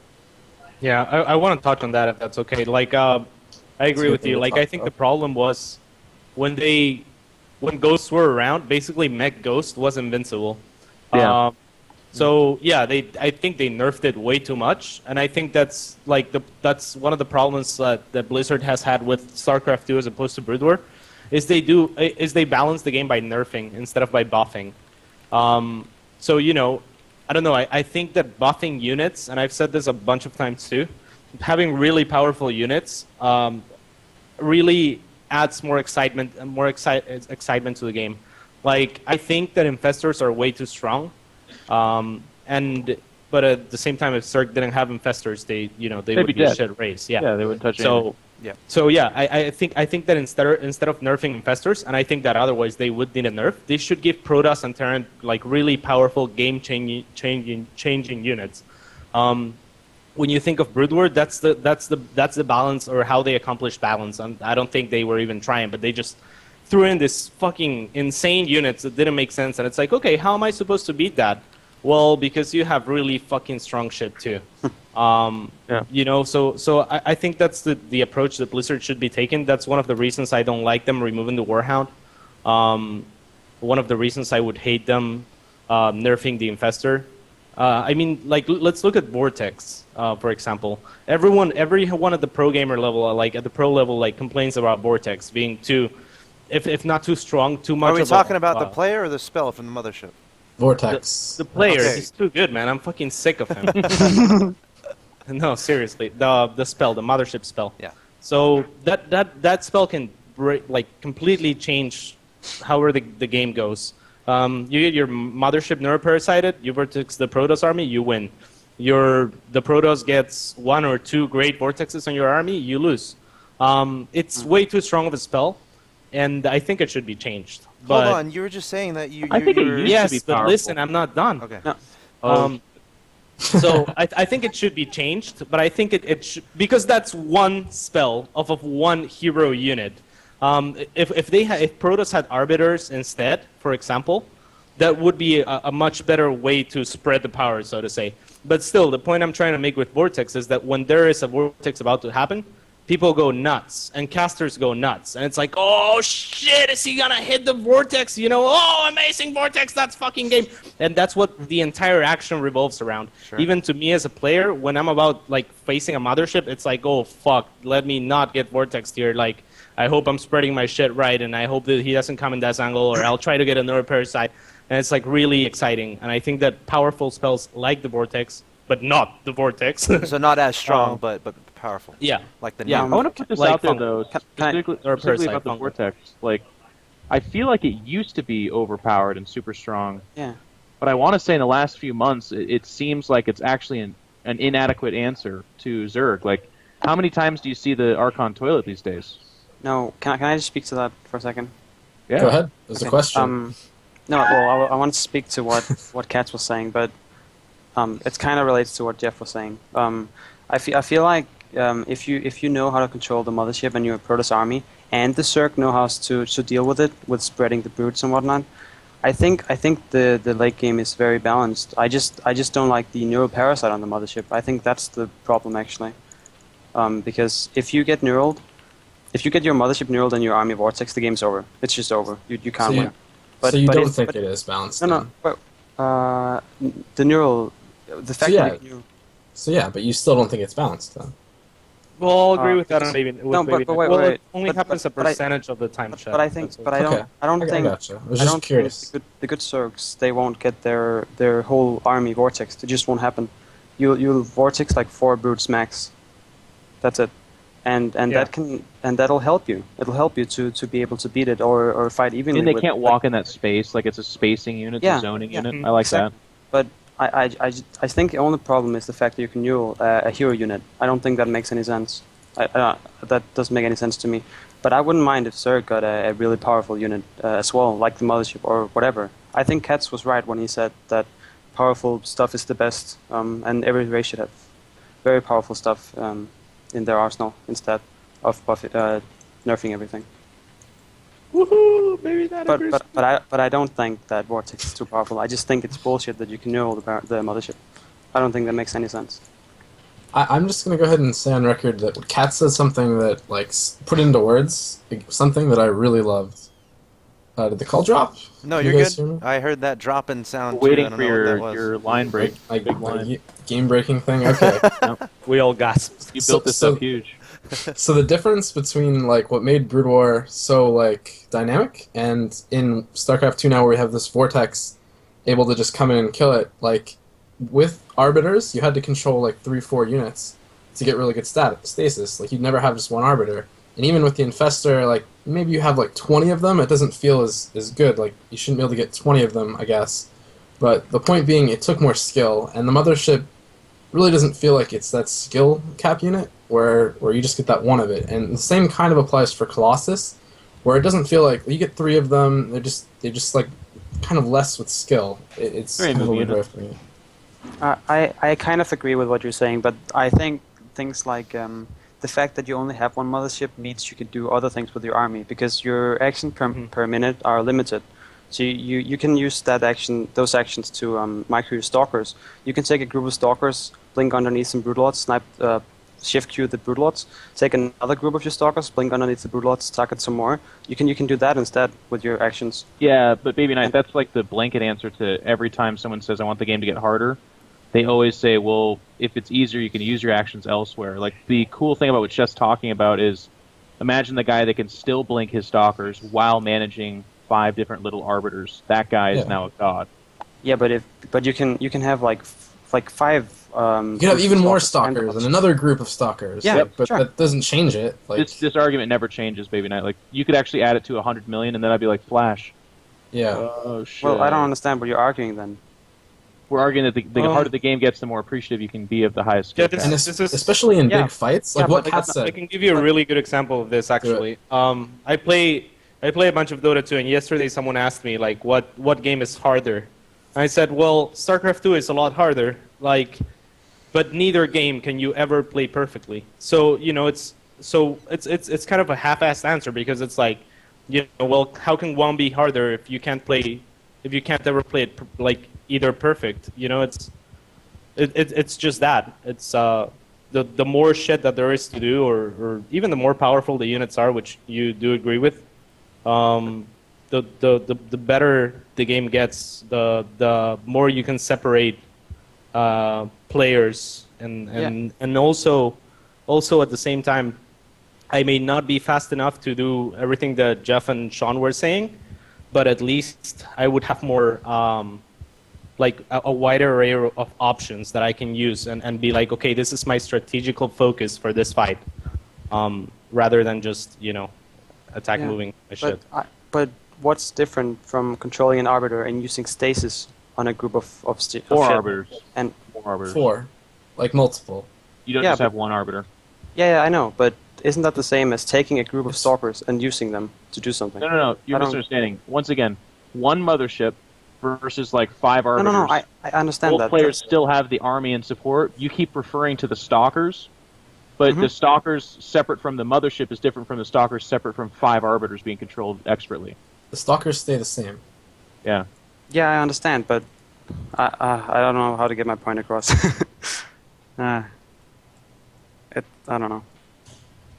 Yeah, I want to touch on that if that's okay. I agree with you. I think the problem was when Ghosts were around, basically Mech Ghost was invincible. Yeah. So yeah, I think they nerfed it way too much, and I think that's that's one of the problems that Blizzard has had with StarCraft 2 as opposed to Brood War, is they balance the game by nerfing instead of by buffing. So I don't know, I think that buffing units, and I've said this a bunch of times too, having really powerful units really adds more excitement and excitement to the game. I think that Infestors are way too strong, but at the same time, if Zerg didn't have Infestors, they would be a shit race. Yeah, they wouldn't touch anything. Yeah. So yeah, I think that instead of nerfing Infestors, and I think that otherwise they would need a nerf, they should give Protoss and Terran really powerful game-changing units. When you think of Brood War, that's the balance, or how they accomplished balance. And I don't think they were even trying, but they just threw in this fucking insane units that didn't make sense. And it's like, okay, how am I supposed to beat that? Well, because you have really fucking strong ship too. Yeah. You know, so I think that's the approach that Blizzard should be taking. That's one of the reasons I don't like them removing the Warhound. One of the reasons I would hate them nerfing the Infestor. I mean, like, let's look at Vortex, for example. Everyone at the pro gamer level, like at the pro level, like complains about Vortex being too, if not too strong, too much. Are we of talking a, about the player or the spell from the mothership? Vortex. The player, Okay. he's too good, man. I'm fucking sick of him. No, seriously, the spell, the mothership spell. Yeah. So that spell can completely change however the game goes. You get your mothership neuroparasited, you vortex the Protoss army, you win. The Protoss gets 1 or 2 great vortexes on your army, you lose. It's way too strong of a spell, and I think it should be changed. But Hold on, you were just saying that you. I think it you're- used to yes, be but powerful. listen, I'm not done. Okay. No. So I think it should be changed, but I think it should, because that's one spell of one hero unit. If Protoss had arbiters instead, for example, that would be a much better way to spread the power, so to say. But still, the point I'm trying to make with Vortex is that when there is a Vortex about to happen, people go nuts, and casters go nuts. And it's like, oh shit, is he gonna hit the Vortex? You know, oh, amazing Vortex, that's fucking game. And that's what the entire action revolves around. Sure. Even to me as a player, when I'm about, like, facing a mothership, it's like, oh, fuck, let me not get Vortex here. Like, I hope I'm spreading my shit right, and I hope that he doesn't come in this angle, or I'll try to get another parasite. And it's, like, really exciting. And I think that powerful spells like the Vortex, but not the Vortex. So not as strong, but powerful. Yeah. Like the Yeah. new- I want to put this Like out there, fungal. though, Can I- specifically, or specifically parasite, about the fungal. Vortex. Like, I feel like it used to be overpowered and super strong, Yeah. but I want to say in the last few months, it seems like it's actually an inadequate answer to Zerg. Like, how many times do you see the Archon toilet these days? No. Can I just speak to that for a second? Yeah. Go ahead. There's a Okay, question. No, well, I want to speak to what KaTZ was saying, but it's kind of related to what Jeff was saying. I feel like if you know how to control the mothership and your Protoss army, and the Zerg know how to deal with it, with spreading the brutes and whatnot, I think the late game is very balanced. I just don't like the neuroparasite on the mothership. I think that's the problem actually, because if you get your mothership neural and your army vortex, the game's over. It's just over. You can't So you- win. But, so you but don't it- think but- it is balanced? No, no. then? But, the neural, the fact yeah. that you So yeah, but you still don't think it's balanced then? Well, I'll agree with that because- on maybe. With no, but maybe, wait, well, wait, it only but- happens but a percentage of the time. but I think, That's all. but I don't, Okay. I don't I think, gotcha. I was I just don't curious. think the good Zergs, they won't get their whole army vortex. It just won't happen. You'll vortex like 4 brutes max. That's it, and Yeah. that'll help you. It'll help you to be able to beat it or fight I evenly. mean, they with- can't walk in that space. Like, it's a spacing unit, Yeah, it's a zoning yeah. unit. I like Exactly. But I think the only problem is the fact that you can neural a hero unit. I don't think that makes any sense. That doesn't make any sense to me. But I wouldn't mind if Zerg got a really powerful unit as well, like the mothership or whatever. I think KaTZ was right when he said that powerful stuff is the best, and every race should have very powerful stuff in their arsenal instead of nerfing everything. Woohoo! Maybe that. But I don't think that Vortex is too powerful. I just think it's bullshit that you can neural the mothership. I don't think that makes any sense. I'm just gonna go ahead and say on record that KaTZ said something that, like, put into words, something that I really loved. Did the call drop? No, Can you're you guys good. hear me? I heard that drop in sound. We're waiting too. I don't for know what that was. your line break. Like Big line. game breaking thing. Okay. We all gasped. You So- built this so- up huge. So the difference between, like, what made Brood War so, like, dynamic, and in StarCraft 2 now where we have this Vortex able to just come in and kill it, like, with Arbiters, you had to control, like, 3-4 units to get really good stasis. Like, you'd never have just one Arbiter. And even with the Infestor, like, maybe you have, like, 20 of them, it doesn't feel as good. Like, you shouldn't be able to get 20 of them, I guess. But the point being, it took more skill, and the Mothership really doesn't feel like it's that skill cap unit where you just get that one of it. And the same kind of applies for Colossus, where it doesn't feel like you get 3 of them, they're just like kind of less with skill. It's Very kind of a moving weird unit. way for me. I kind of agree with what you're saying, but I think things like the fact that you only have one mothership means you can do other things with your army because your actions per minute are limited. So you can use those actions to micro your stalkers. You can take a group of stalkers, blink underneath some Broodlords, snipe, shift Q the Broodlords, take another group of your stalkers, blink underneath the Broodlords, target some more. You can do that instead with your actions. Yeah, but Baby Knight, that's like the blanket answer to every time someone says, I want the game to get harder. They always say, well, if it's easier, you can use your actions elsewhere. Like, the cool thing about what Chef's talking about is, imagine the guy that can still blink his stalkers while managing 5 different little arbiters. That guy is now a god. Yeah, but you can have like 5. You can have even more stalkers and another group of stalkers. Yeah, but sure. that doesn't change it. Like, This argument never changes, Baby Knight. Like, you could actually add it to 100 million, and then I'd be like, Flash. yeah. Oh, shit. Well, I don't understand what you're arguing then. We're arguing that the harder the game gets, the more appreciative you can be of the highest skill. And especially in big fights, like what Kat said. I can give you a really good example of this actually. I play a bunch of Dota 2, and yesterday someone asked me like, what game is harder? And I said, well, StarCraft 2 is a lot harder. Like, but neither game can you ever play perfectly. So it's kind of a half-assed answer, because it's like, well, how can one be harder if you can't ever play it like either perfect? It's just that. It's the more shit that there is to do, or even the more powerful the units are, which you do agree with, the better the game gets, the more you can separate players, and also at the same time, I may not be fast enough to do everything that Jeff and Sean were saying, but at least I would have more like a wider array of options that I can use and be like, okay, this is my strategical focus for this fight, rather than just attack moving a shit. But what's different from controlling an arbiter and using stasis on a group of Four arbiters. And 4 arbiters. 4, like multiple. You don't just have one arbiter. Yeah, I know, but isn't that the same as taking a group of stalkers and using them to do something? No. You're misunderstanding. Once again, one mothership versus like 5 arbiters. No. I understand that. Both players still have the army and support. You keep referring to the stalkers, but the stalkers separate from the mothership is different from the stalkers separate from 5 arbiters being controlled expertly. The stalkers stay the same. Yeah. Yeah, I understand, but I don't know how to get my point across. I don't know.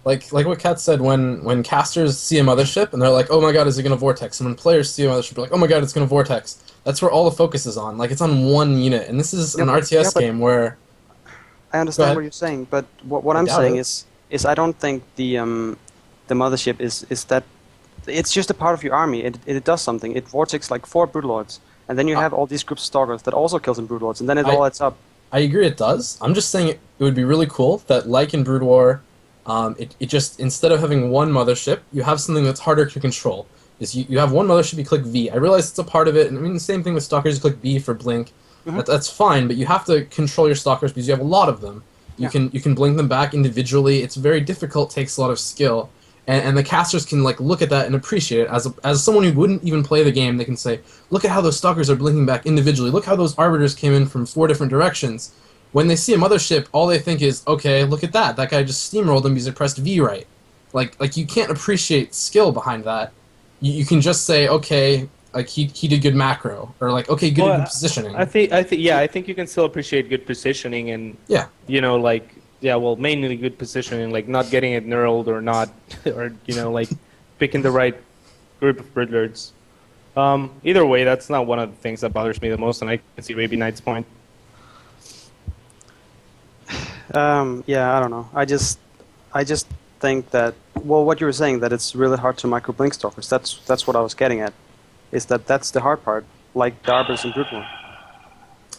Like what Kat said, when casters see a mothership and they're like, oh my god, is it going to vortex? And when players see a mothership, they're like, oh my god, it's going to vortex. That's where all the focus is on. Like, it's on one unit. And this is an RTS game where... I understand what you're saying, but what I'm saying is I don't think the mothership is that... It's just a part of your army. It does something. It vortex like 4 Broodlords, and then you have all these groups of stalkers that also kill some Broodlords, and then it all adds up. I agree it does. I'm just saying it would be really cool that, like in Brood War, it just, instead of having one mothership, you have something that's harder to control. Is you have one mothership, you click V. I realize it's a part of it, and I mean the same thing with stalkers, you click B for blink. That's fine, but you have to control your stalkers because you have a lot of them. You can blink them back individually. It's very difficult, takes a lot of skill. And the casters can like look at that and appreciate it. As someone who wouldn't even play the game, they can say, look at how those stalkers are blinking back individually. Look how those arbiters came in from 4 different directions. When they see a mothership, all they think is, okay, look at that. That guy just steamrolled them because he pressed V right. Like you can't appreciate skill behind that. You can just say, okay, like he did good macro, or like, okay, good positioning. I think you can still appreciate good positioning and mainly good positioning, like not getting it knurled or not, or like picking the right group of Broodlords. Either way, that's not one of the things that bothers me the most, and I can see Baby Knight's point. Yeah, I don't know. I just think that, well, what you were saying, that it's really hard to micro blink stalkers. That's what I was getting at. Is that's the hard part, like the arbiters and Brood War.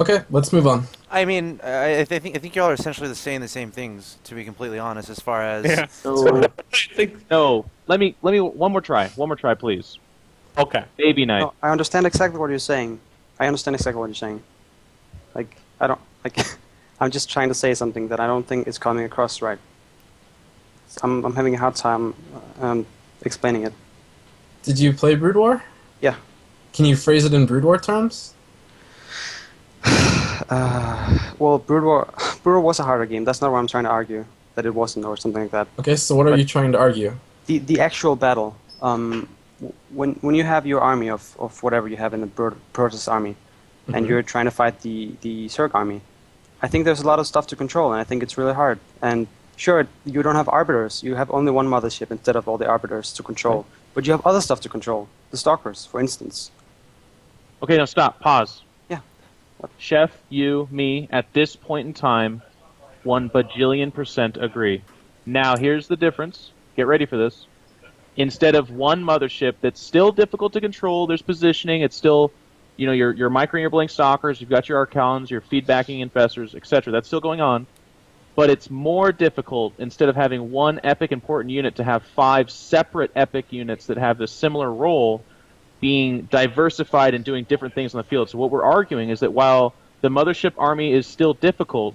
Okay, let's move on. I mean, I think y'all are essentially saying the same things, to be completely honest, as far as... Yeah. No, let me one more try, please. Okay. Baby Knight. No, I understand exactly what you're saying. Like, I don't, like, I'm just trying to say something that I don't think is coming across right. I'm having a hard time explaining it. Did you play Brood War? Yeah. Can you phrase it in Brood War terms? Well, Brood War was a harder game. That's not what I'm trying to argue, that it wasn't or something like that. Okay, so what are you trying to argue? The actual battle. when you have your army of whatever you have in the Protoss army, and you're trying to fight the Zerg army, I think there's a lot of stuff to control, and I think it's really hard. And sure, you don't have arbiters. You have only one mothership instead of all the arbiters to control. But you have other stuff to control. The stalkers, for instance. Okay, now stop. Pause. Yeah. Chef, you, me, at this point in time, 1 bajillion% agree. Now, here's the difference. Get ready for this. Instead of one mothership that's still difficult to control, there's positioning, it's still, you know, you're microing your blink stalkers, you've got your archons, you're feedbacking infestors, etc. That's still going on. But it's more difficult, instead of having one epic important unit, to have 5 separate epic units that have this similar role, being diversified and doing different things on the field. So what we're arguing is that while the mothership army is still difficult,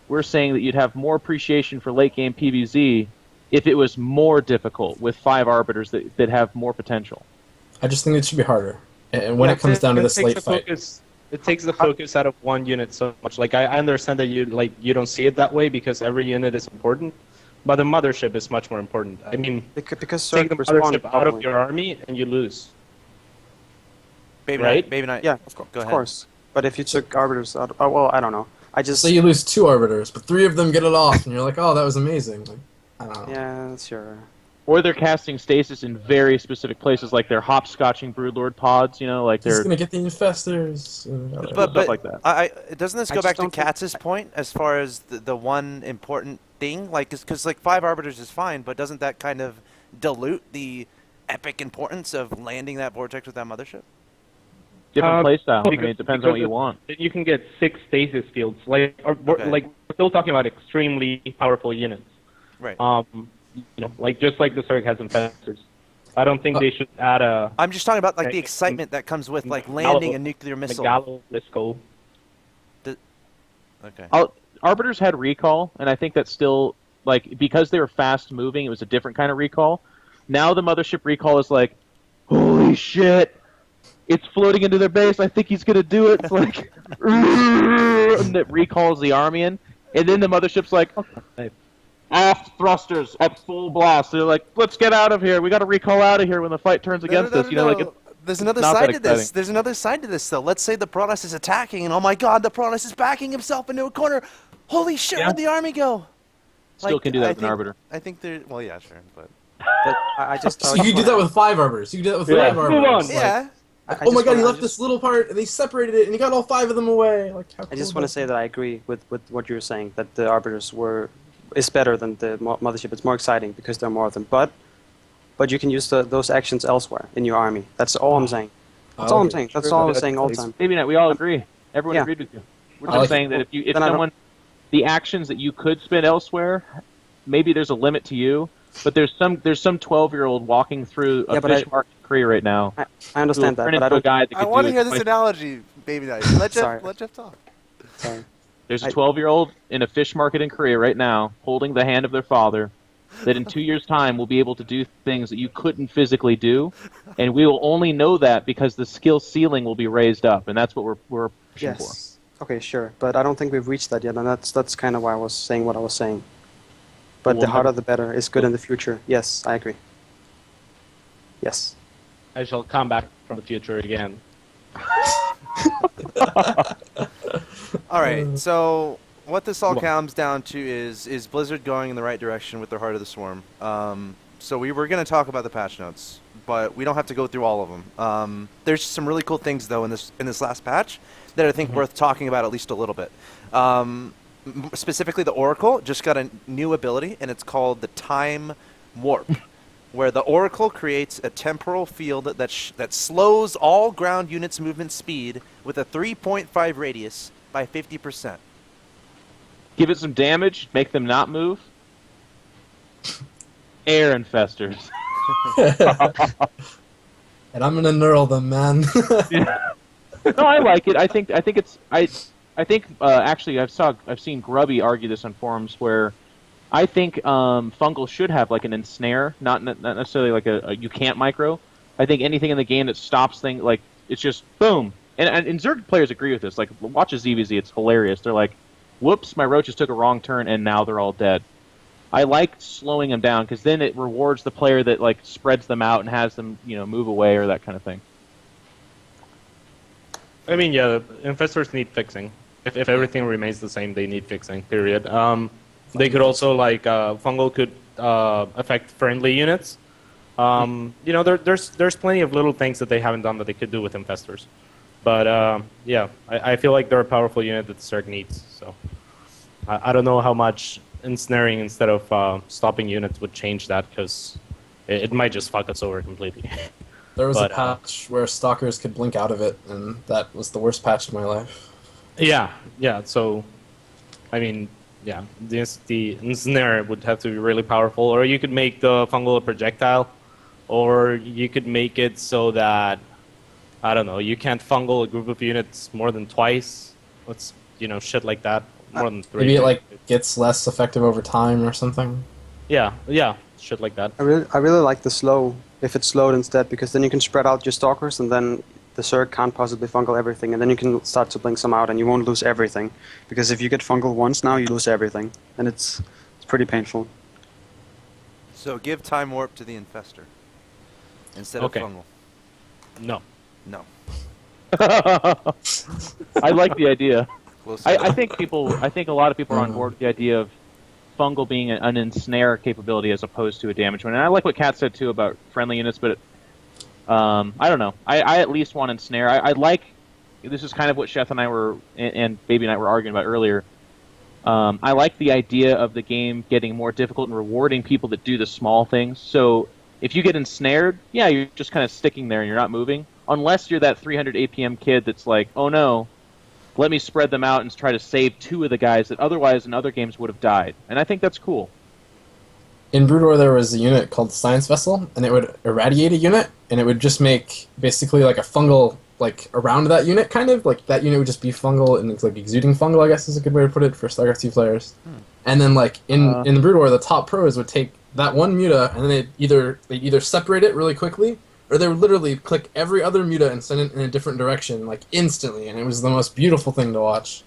we're saying that you'd have more appreciation for late game PvZ if it was more difficult with 5 arbiters that have more potential. I just think it should be harder. And when it comes down to this late fight, it takes the focus out of one unit so much. Like, I understand that you don't see it that way because every unit is important, but the mothership is much more important. I mean, because take the mothership out of your army and you lose. Right? Baby Knight. Yeah, Go ahead. of course. But if you took arbiters out, oh well, I don't know. I just say you lose 2 arbiters, but 3 of them get it off, and you're like, oh, that was amazing. Like, I don't know. Yeah, sure. Or they're casting stasis in very specific places, like they're hopscotching Broodlord pods, you know, like He's they're gonna get the infestors. stuff like that. Doesn't this I go just back to don't think- Katz's point as far as the one important thing? Like, because like 5 arbiters is fine, but doesn't that kind of dilute the epic importance of landing that vortex with that mothership? Different playstyle. I mean, because- it depends on what because you want. You can get 6 stasis fields. Like, we're still talking about extremely powerful units. Right. You know, like just like the Zerg has infestors. I don't think they should add a. I'm just talking about like the excitement that comes with like landing a nuclear missile. Gallo, Lisco. Okay. Arbiters had recall, and I think that's still, like, because they were fast moving, it was a different kind of recall. Now the mothership recall is like, holy shit, it's floating into their base, I think he's gonna do it. It's like, and it recalls the Armian, and then the mothership's like, aft thrusters at full blast. They're like, let's get out of here. We got to recall out of here when the fight turns against us. You know, like there's another not side that to this. exciting. There's another side to this, though. Let's say the Protoss is attacking, and oh my God, the Protoss is backing himself into a corner. Holy shit, where'd the army go? Still can do that with an arbiter. I think they're well, yeah, sure, but I just. So you could do that with 5 arbiters. You could do that with 5 arbiters. Move on. Like, yeah. oh my God, he left this little part, and they separated it, and he got all 5 of them away. Like, how I cool just is want to say that I agree with what you were saying, that the arbiters is better than the mothership. It's more exciting because there are more of them. But you can use those actions elsewhere in your army. That's all I'm saying. That's all I'm saying. That's all I was saying all the time. Maybe not. We all agree. Everyone agreed with you. We're just saying that if Then I someone, the actions that you could spend elsewhere, maybe there's a limit to you. But there's some 12-year-old walking through a fish market in Korea right now. I understand that, but I don't. I want to hear this analogy, Baby Knight. Let Jeff talk. Sorry. There's a 12-year-old in a fish market in Korea right now, holding the hand of their father, that in 2 years' time will be able to do things that you couldn't physically do, and we will only know that because the skill ceiling will be raised up, and that's what we're pushing for. Yes. Okay, sure, but I don't think we've reached that yet, and that's kind of why I was saying what I was saying. But the harder the better is good in the future. Yes, I agree. Yes. I shall come back from the future again. All right, so what this all comes down to is Blizzard going in the right direction with their Heart of the Swarm. So we were going to talk about the patch notes, but we don't have to go through all of them. There's some really cool things though in this last patch that I think worth talking about at least a little bit. Specifically, the Oracle just got a new ability, and it's called the Time Warp, where the Oracle creates a temporal field that slows all ground units' movement speed with a 3.5 radius by 50%. Give it some damage, make them not move. Air infestors. And I'm gonna knurl them, man. No, I like it. I think it's actually I've seen Grubby argue this on forums where I think Fungal should have like an ensnare, not necessarily like a you can't micro. I think anything in the game that stops things, like it's just boom. And Zerg players agree with this. Like watch a ZVZ, it's hilarious. They're like, whoops, my roaches took a wrong turn and now they're all dead. I like slowing them down because then it rewards the player that like spreads them out and has them move away or that kind of thing. I mean, yeah, infestors need fixing. If everything remains the same, they need fixing. Period. They could also like fungal could affect friendly units. There's plenty of little things that they haven't done that they could do with infestors. But yeah, I feel like they're a powerful unit that Zerg needs. So I don't know how much ensnaring instead of stopping units would change that, because it might just fuck us over completely. There was a patch where stalkers could blink out of it, and that was the worst patch of my life. Yeah. So, I mean, yeah, the ensnare would have to be really powerful, or you could make the fungal a projectile, or you could make it so that, I don't know, you can't fungal a group of units more than twice. Let's, shit like that. More than 3. Maybe it like gets less effective over time or something. Yeah, shit like that. I really like the slow, if it's slowed instead, because then you can spread out your stalkers, and then the Zerg can't possibly fungal everything, and then you can start to blink some out, and you won't lose everything. Because if you get fungal once now, you lose everything, and it's pretty painful. So give time warp to the infestor instead of fungal. No. I like the idea. I think a lot of people are on board with the idea of fungal being an ensnare capability as opposed to a damage one. And I like what Kat said too about friendly units, but I don't know. I at least want ensnare. I like, this is kind of what Chef and I were and Baby Knight were arguing about earlier. I like the idea of the game getting more difficult and rewarding people that do the small things. So if you get ensnared, yeah, you're just kind of sticking there and you're not moving. Unless you're that 300 APM kid that's like, oh no, let me spread them out and try to save 2 of the guys that otherwise in other games would have died. And I think that's cool. In Brood War, there was a unit called Science Vessel, and it would irradiate a unit, and it would just make basically like a fungal, like around that unit, kind of. Like that unit would just be fungal, and it's like exuding fungal, I guess is a good way to put it for StarCraft 2 players. And then like in the Brood War, the top pros would take that one muta, and then they'd either separate it really quickly, or they would literally click every other muta and send it in a different direction, like instantly, and it was the most beautiful thing to watch.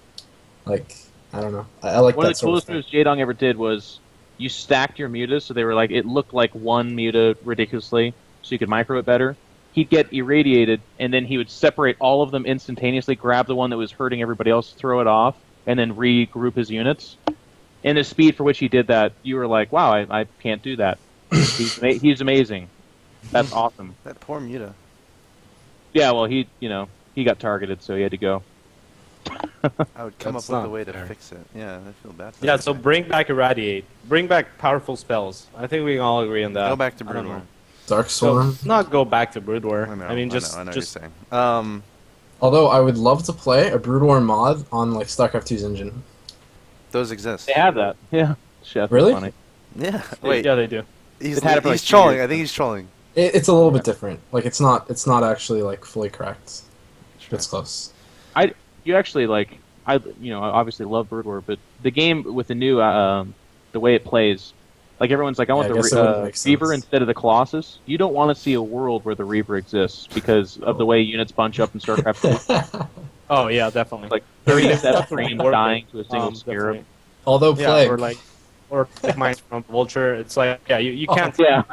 Like, I don't know. I like that sort of thing. One of the coolest moves Jaedong ever did was you stacked your mutas, so they were like, it looked like one muta ridiculously, so you could micro it better. He'd get irradiated, and then he would separate all of them instantaneously, grab the one that was hurting everybody else, throw it off, and then regroup his units. And the speed for which he did that, you were like, wow, I can't do that. He's amazing. That's awesome. That poor muta. Yeah, well, he got targeted, so he had to go. I would come up with a way to fix it. Yeah, I feel bad for Yeah, that so guy. bring back Irradiate. Bring back powerful spells. I think we can all agree on that. Go back to I don't Brood War. know. Dark Swarm. So, not go back to Brood War. I know, I mean, just I know just what you're saying. Although I would love to play a Brood War mod on like StarCraft 2's engine. Those exist. They have that. Yeah. Chef, Really? Funny. Yeah. Wait. yeah, they do. He's had it for like 2 trolling. years. I think he's trolling. It's a little bit different. Like it's not actually like fully correct. It's close. You actually like I obviously love Brood War, but the game with the new the way it plays, like everyone's like, I want I guess it the wouldn't make Reaver sense. instead of the Colossus. You don't want to see a world where the Reaver exists because of the way units bunch up in StarCraft 2. Oh yeah, definitely. Like 37 Definitely frames worth dying it. to a single scarab. Definitely. Although Yeah, Plague. or like Mines from Vulture. It's like, yeah, you can't Yeah.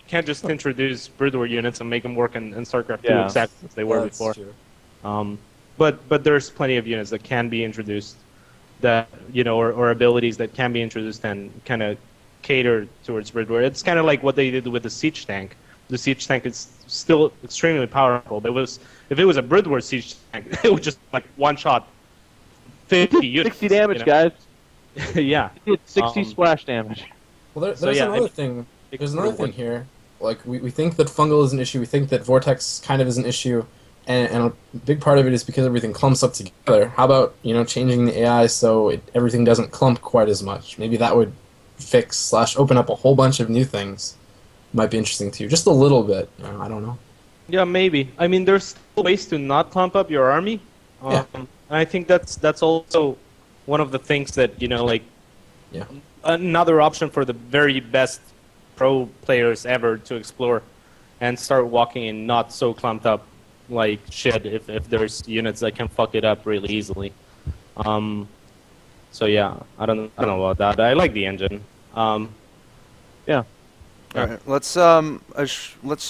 can't just introduce Brood War units and make them work in StarCraft 2 Yeah. exactly as they were That's before. true. But there's plenty of units that can be introduced that, or abilities that can be introduced and kind of cater towards Brood War. It's kind of like what they did with the Siege Tank. The Siege Tank is still extremely powerful. If it was a Brood War Siege Tank, it would just like one-shot 50 units. 60 damage, you know? guys. Yeah. It did 60 splash damage. Well, there's yeah, another thing. There's another thing here. Like we think that fungal is an issue. We think that vortex kind of is an issue, and a big part of it is because everything clumps up together. How about changing the AI so everything doesn't clump quite as much? Maybe that would fix / open up a whole bunch of new things. Might be interesting to you, just a little bit. I don't know. Yeah, maybe. I mean, there's still ways to not clump up your army. Yeah. I think that's also one of the things that Yeah. Another option for the very best pro players ever to explore and start walking in not so clumped up like shit if there's units that can fuck it up really easily. So yeah, I don't know about that. I like the engine. Yeah. All right, let's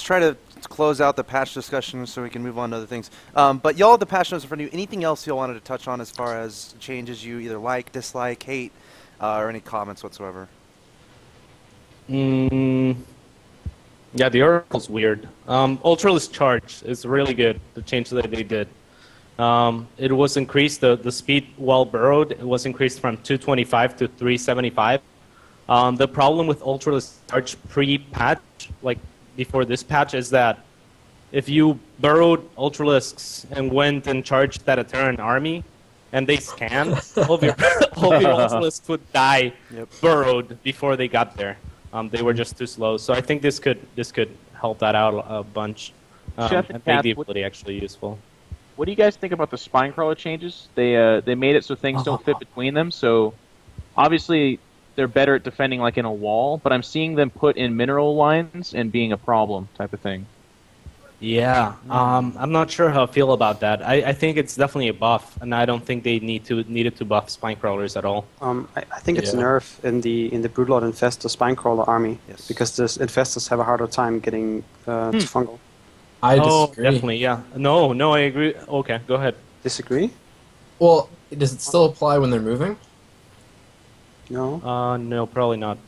try to close out the patch discussion so we can move on to other things. But y'all, the patch notes in front of you. Anything else y'all wanted to touch on as far as changes you either like, dislike, hate, or any comments whatsoever? Yeah, the Oracle's weird. Ultraless Charge is really good, the change that they did. It was increased, the speed while burrowed, it was increased from 225 to 375. The problem with Ultraless Charge pre-patch, like before this patch, is that if you burrowed Ultralisks and went and charged that Taran army, and they scanned, all of your Ultralisks would die burrowed before they got there. They were just too slow. So I think this could help that out a bunch Chef and and make Cat, the ability actually useful. What do you guys think about the spine crawler changes? They made it so things don't fit between them. So obviously they're better at defending like in a wall, but I'm seeing them put in mineral lines and being a problem type of thing. Yeah, I'm not sure how I feel about that. I think it's definitely a buff, and I don't think they needed to buff spine crawlers at all. I think it's a nerf in the Broodlord Infestor Spinecrawler army because the Infestors have a harder time getting to fungal. I disagree. Definitely, yeah. No, I agree. Okay, go ahead. Disagree? Well, does it still apply when they're moving? No. No, probably not.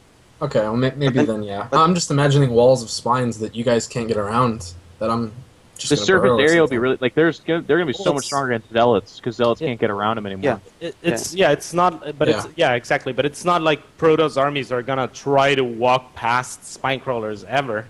Okay, well, maybe then, yeah. I'm just imagining walls of spines that you guys can't get around. That I'm just The gonna surface burrow or area will be something. really like they're going to be so Well, much it's- stronger against zealots because zealots can't get around them anymore. It's not, but Yeah. exactly. But it's not like Protoss armies are gonna try to walk past spine crawlers ever.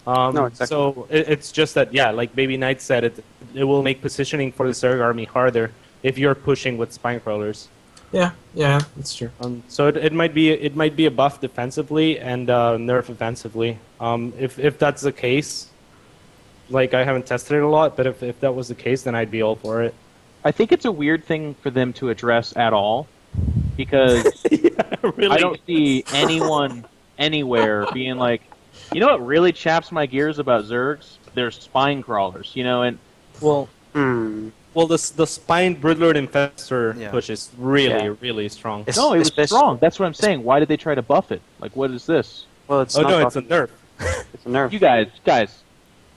No, exactly. So it's just that, like Baby Knight said, it will make positioning for the Zerg army harder if you're pushing with spine crawlers. Yeah, that's true. So it might be a buff defensively and nerf offensively. If that's the case, like I haven't tested it a lot, but if that was the case, then I'd be all for it. I think it's a weird thing for them to address at all because Really? I don't see anyone anywhere being like, you know what really chaps my gears about Zergs? They're spine crawlers, and Well, the spine Broodlord Infestor push is really strong. no, it was strong. That's what I'm saying. Why did they try to buff it? Like, what is this? Well, it's Oh not no, it's a buff- nerf. It's a nerf. You guys,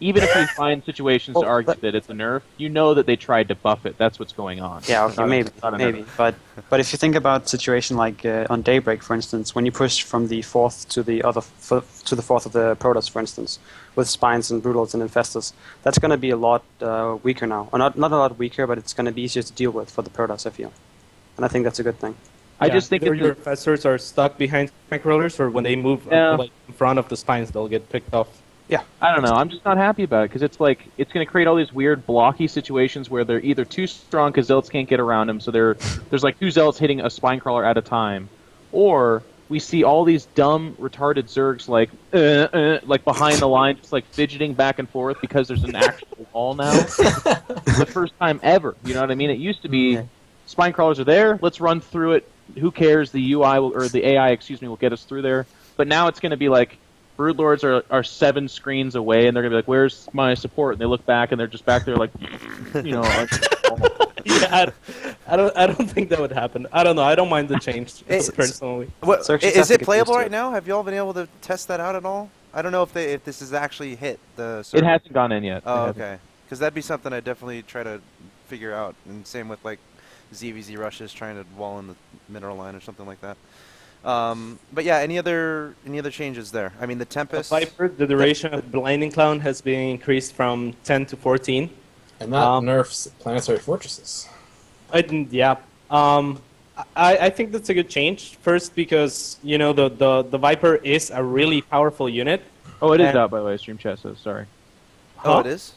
even if we find situations to argue that it's a nerf, you know that they tried to buff it. That's what's going on. Yeah, It's okay, not a maybe. nerf. But if you think about a situation like on Daybreak, for instance, when you push from the fourth to the to the fourth of the Protoss, for instance, with spines and Broodlords and Infestors, that's going to be a lot weaker now. Or not a lot weaker, but it's going to be easier to deal with for the Protoss, I feel. And I think that's a good thing. I just think either it's your infestors are stuck behind spine crawlers, or when they move like in front of the spines, they'll get picked off. Yeah. I don't know. I'm just not happy about it because it's like it's going to create all these weird blocky situations where they're either too strong because zealots can't get around them, so there's like two zealots hitting a spine crawler at a time, or we see all these dumb, retarded Zergs like behind the line, just like fidgeting back and forth because there's an actual wall now. The first time ever. You know what I mean? It used to be spine crawlers are there. Let's run through it. Who cares? The UI or the AI, will get us through there. But now it's going to be like Broodlords are 7 screens away, and they're gonna be like, "Where's my support?" And they look back, and they're just back there, like, Yeah, I don't think that would happen. I don't know. I don't mind the change personally. What, So is it get playable used to right it. now? Have you all been able to test that out at all? I don't know if this has actually hit the It server. hasn't gone in yet. Oh, It hasn't. okay. Because that'd be something I'd definitely try to figure out. And same with like ZVZ rushes, trying to wall in the mineral line or something like that. But yeah, any other changes there? I mean, the Tempest. Viper, the duration of Blinding Cloud has been increased from 10 to 14. And that nerfs planetary fortresses. I think that's a good change. First, because the Viper is a really powerful unit. Oh, it is And- out, by the way. Stream chat says sorry. Oh, it is?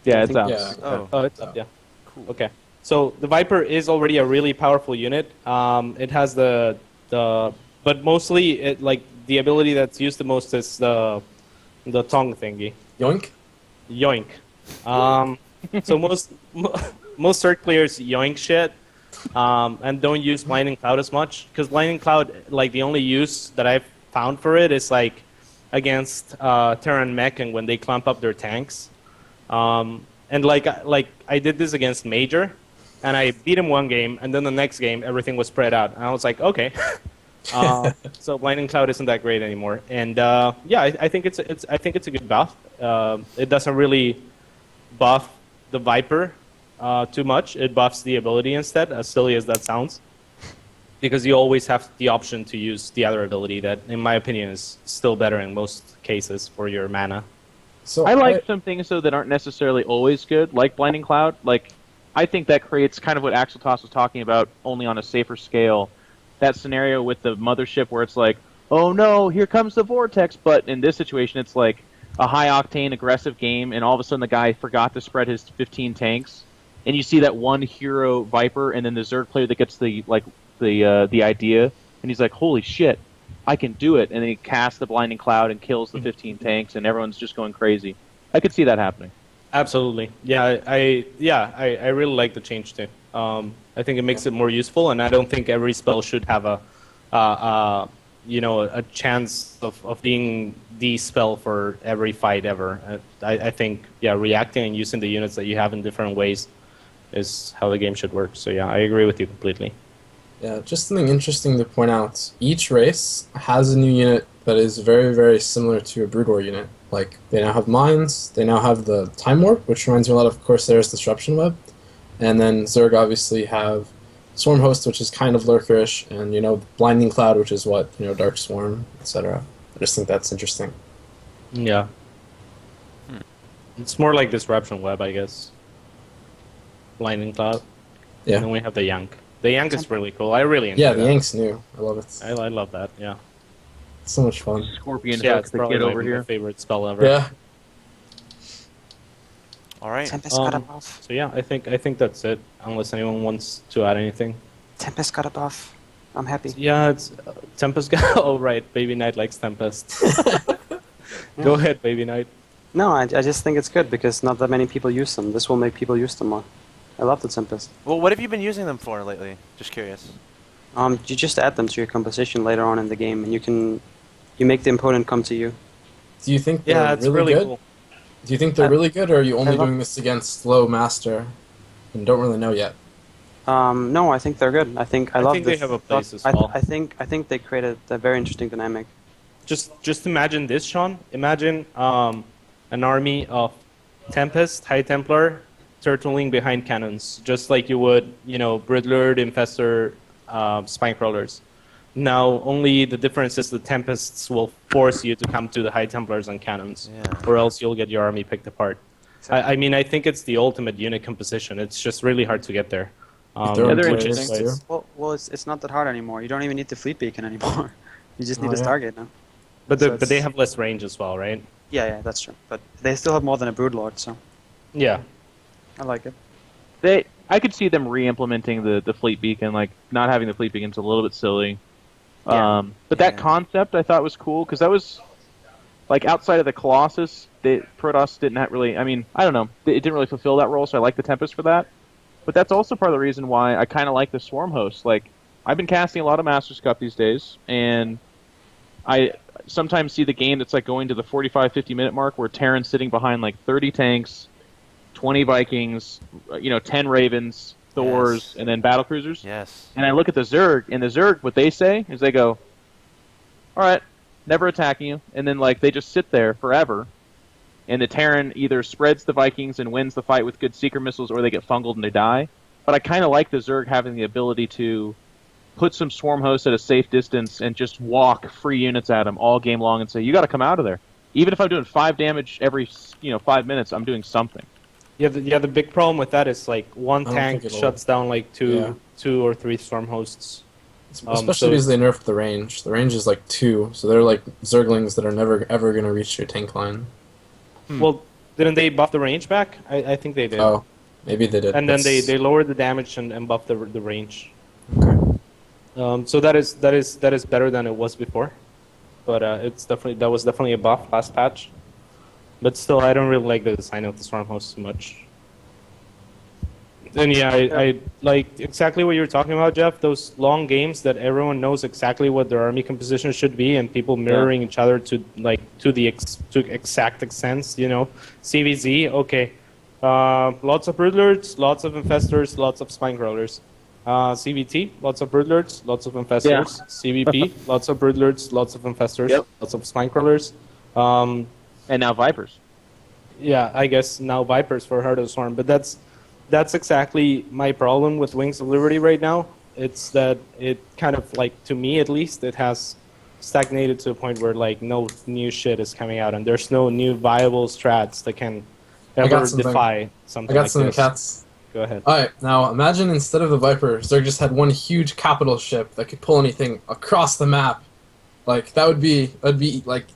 Yeah, it's out. Yeah. Oh. It's up. Yeah. Cool. Okay. So the Viper is already a really powerful unit. It has but mostly it like the ability that's used the most is the tongue thingy. Yoink? Yoink. So most Zerg players yoink shit, and don't use Blinding Cloud as much, because Blinding Cloud, like the only use that I've found for it is like against Taran mech and when they clamp up their tanks, and like I did this against Major, and I beat him one game, and then the next game everything was spread out, and I was like, okay. So Blinding Cloud isn't that great anymore, and yeah, I think it's a good buff. It doesn't really buff the Viper too much. It buffs the ability instead, as silly as that sounds, because you always have the option to use the other ability that, in my opinion, is still better in most cases for your mana. So I like some things though that aren't necessarily always good, like Blinding Cloud. Like, I think that creates kind of what Axeltoss was talking about, only on a safer scale. That scenario with the mothership where it's like, oh no, here comes the vortex, but in this situation it's like a high-octane, aggressive game, and all of a sudden the guy forgot to spread his 15 tanks, and you see that one hero Viper, and then the Zerg player that gets the idea, and he's like, holy shit, I can do it, and then he casts the Blinding Cloud and kills the 15 tanks, and everyone's just going crazy. I could see that happening. Absolutely, yeah. I really like the change too. I think it makes it more useful, and I don't think every spell should have a chance of being the spell for every fight ever. I think, yeah, reacting and using the units that you have in different ways is how the game should work. So yeah, I agree with you completely. Yeah, just something interesting to point out. Each race has a new unit that is very, very similar to a Brood War unit. Like, they now have Mines, they now have the Time Warp, which reminds me a lot of Corsair's Disruption Web. And then Zerg obviously have Swarm Host, which is kind of lurkerish, and, Blinding Cloud, which is what, Dark Swarm, etc. I just think that's interesting. Yeah. It's more like Disruption Web, I guess. Blinding Cloud. Yeah. And then we have the Yank. The Yank is really cool. I really enjoy Yeah, that. the Yank's new. I love it. I love that, yeah. It's so much fun. Scorpion Yeah, Hook it's to probably get my over here. favorite spell ever. Yeah. All right. Tempest got a buff. So yeah, I think that's it. Unless anyone wants to add anything. Tempest got a buff. I'm happy. Yeah, it's Tempest. Oh right, Baby Knight likes Tempest. Go ahead, Baby Knight. No, I just think it's good because not that many people use them. This will make people use them more. I love the Tempest. Well, what have you been using them for lately? Just curious. You just add them to your composition later on in the game, and you make the opponent come to you. Do you think they're Yeah, it's really good? cool. Do you think they're really good, or are you only love- doing this against low master and don't really know yet? No, I think they're good. I think love think they this. have a place as well. I think they created a very interesting dynamic. Just imagine this, Sean. Imagine an army of Tempest, High Templar, turtling behind cannons, just like you would, Broodlord, Infestor, Spinecrawlers. Now, only the difference is the Tempests will force you to come to the High Templars and cannons, or else you'll get your army picked apart. I mean, I think it's the ultimate unit composition. It's just really hard to get there. They're they're which is interesting. why it's- Well, it's not that hard anymore. You don't even need the fleet beacon anymore. You just need a yeah. Stargate now. but so but they it's- have less range as well, right? Yeah, that's true. But they still have more than a Broodlord, so Yeah. I like it. I could see them re-implementing the fleet beacon. Like, not having the fleet beacon's a little bit silly. Yeah. But that concept I thought was cool because that was like outside of the Colossus, Protoss didn't really. I mean, I don't know, it didn't really fulfill that role. So I like the Tempest for that. But that's also part of the reason why I kind of like the Swarm Host. Like, I've been casting a lot of Masters Cup these days, and I sometimes see the game that's like going to the 45, 50-minute mark where Taran's sitting behind like 30 tanks, 20 Vikings, 10 Ravens, Thors, Yes. and then battle cruisers. Yes. And I look at the Zerg, and the Zerg, what they say is they go, all right, never attacking you, and then like they just sit there forever, and the Terran either spreads the Vikings and wins the fight with good Seeker missiles, or they get fungled and they die. But I kind of like the Zerg having the ability to put some Swarm Hosts at a safe distance and just walk free units at them all game long and say, you got to come out of there. Even if I'm doing 5 damage every 5 minutes, I'm doing something. Yeah, the big problem with that is like one I don't tank think it'll- shuts down like Yeah. two or three Storm Hosts. Especially so- because they nerfed the range. The range is like 2, so they're like Zerglings that are never ever going to reach your tank line. Well, didn't they buff the range back? I think they did. Oh, maybe they did. And then That's- they lowered the damage and buffed the range. Okay. So that is better than it was before, but that was definitely a buff last patch. But still, I don't really like the design of the Swarm Host too much. And yeah, I like exactly what you were talking about, Jeff. Those long games that everyone knows exactly what their army composition should be, and people mirroring each other to exact extent. CVZ, okay. Lots of broodlords, lots of infestors, lots of spine crawlers. CVT, lots of broodlords, lots of infestors. CVP, lots of broodlords, lots of infestors, lots of spine crawlers. And now Vipers. Yeah, I guess now Vipers for Heart of the Swarm, but that's exactly my problem with Wings of Liberty right now. It's that it kind of, like, to me at least, it has stagnated to a point where, like, no new shit is coming out, and there's no new viable strats that can ever defy something like this. I got something, Cats. Go ahead. Alright, now imagine instead of the Viper, Zerg just had one huge capital ship that could pull anything across the map. Like, that'd be like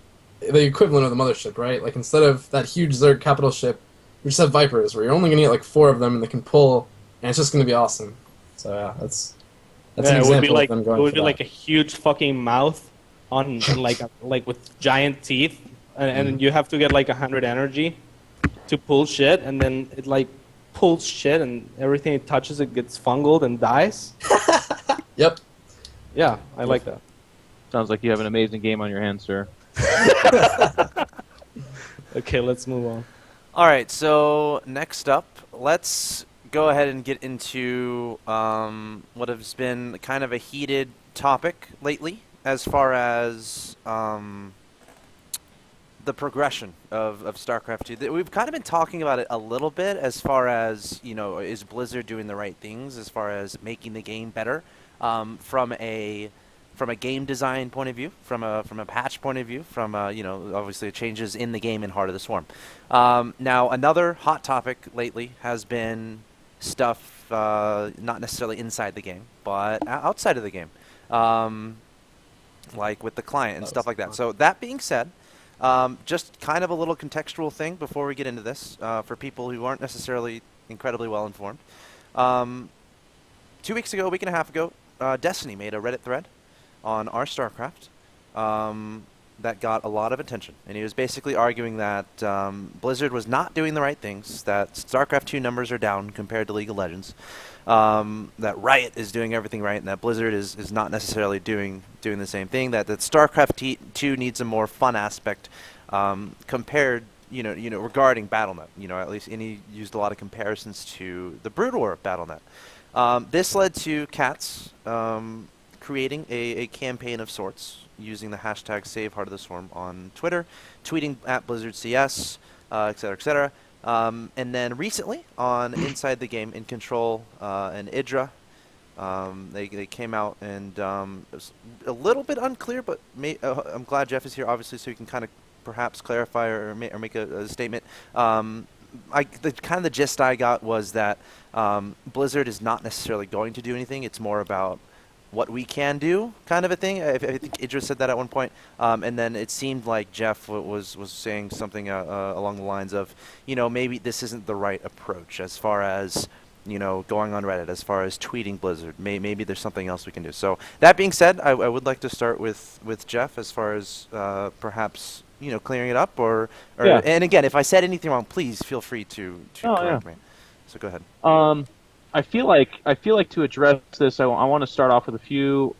the equivalent of the mothership, right? Like, instead of that huge Zerg capital ship, we just have Vipers, where you're only gonna get like 4 of them and they can pull, and it's just gonna be awesome. So yeah, that's an example of them going for that. It would be like a huge fucking mouth on like with giant teeth, and you have to get like 100 energy to pull shit, and then it like pulls shit, and everything it touches it gets fungled and dies. Yep. Yeah, I like that. Sounds like you have an amazing game on your hands, sir. Okay, let's move on. All right, so next up, let's go ahead and get into what has been kind of a heated topic lately as far as the progression of StarCraft 2. We've kind of been talking about it a little bit as far as, you know, is Blizzard doing the right things as far as making the game better from a game design point of view, from a patch point of view, from you know, obviously changes in the game in Heart of the Swarm. Now another hot topic lately has been stuff not necessarily inside the game, but outside of the game, like with the client and stuff like that. So that being said, just kind of a little contextual thing before we get into this for people who aren't necessarily incredibly well informed. 2 weeks ago, a week and a half ago, Destiny made a Reddit thread on our StarCraft that got a lot of attention, and he was basically arguing that Blizzard was not doing the right things, that StarCraft 2 numbers are down compared to League of Legends, that Riot is doing everything right, and that Blizzard is not necessarily doing the same thing, that StarCraft 2 needs a more fun aspect compared, you know, regarding Battle.net. You know, at least, and he used a lot of comparisons to the Brood War Battle.net. This led to CatZ creating a campaign of sorts using the hashtag #SaveHeartOfTheSwarm on Twitter, tweeting at BlizzardCS, etc., etc. And then recently on Inside the Game, InControl and Idra, they came out, and it was a little bit unclear, but I'm glad Jeff is here, obviously, so he can kind of perhaps clarify or make a statement. The gist I got was that Blizzard is not necessarily going to do anything. It's more about what we can do, kind of a thing. I think Idris said that at one point, and then it seemed like Jeff was saying something along the lines of, you know, maybe this isn't the right approach as far as, you know, going on Reddit, as far as tweeting Blizzard. Maybe there's something else we can do. So that being said, I would like to start with Jeff as far as perhaps, you know, clearing it up, or yeah. And again, if I said anything wrong, please feel free to correct me. So go ahead. I feel like to address this, I want to start off with a few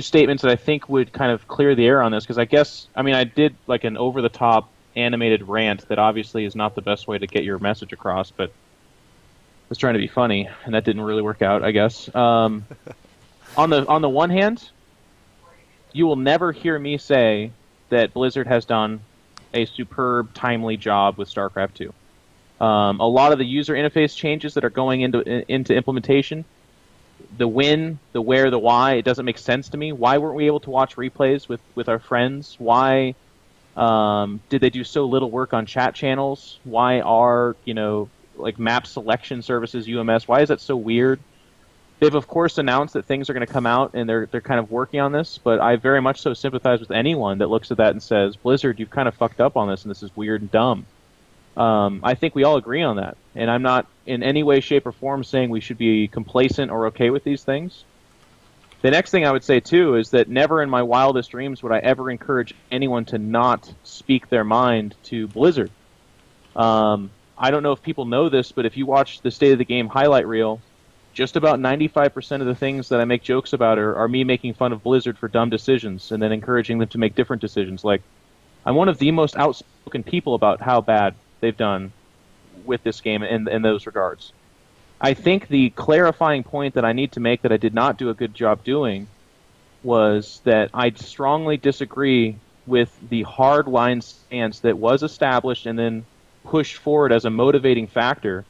statements that I think would kind of clear the air on this, because I did like an over-the-top animated rant that obviously is not the best way to get your message across, but I was trying to be funny, and that didn't really work out, I guess. On the one hand, you will never hear me say that Blizzard has done a superb, timely job with StarCraft 2. A lot of the user interface changes that are going into implementation, the when, the where, the why, it doesn't make sense to me. Why weren't we able to watch replays with our friends? Why did they do so little work on chat channels? Why are, you know, like map selection services, UMS, why is that so weird? They've, of course, announced that things are going to come out, and they're kind of working on this, but I very much so sympathize with anyone that looks at that and says, Blizzard, you've kind of fucked up on this, and this is weird and dumb. I think we all agree on that, and I'm not in any way, shape, or form saying we should be complacent or okay with these things. The next thing I would say, too, is that never in my wildest dreams would I ever encourage anyone to not speak their mind to Blizzard. I don't know if people know this, but if you watch the State of the Game highlight reel, just about 95% of the things that I make jokes about are me making fun of Blizzard for dumb decisions and then encouraging them to make different decisions. Like, I'm one of the most outspoken people about how bad they've done with this game in those regards. I think the clarifying point that I need to make that I did not do a good job doing was that I strongly disagree with the hard line stance that was established and then pushed forward as a motivating factor.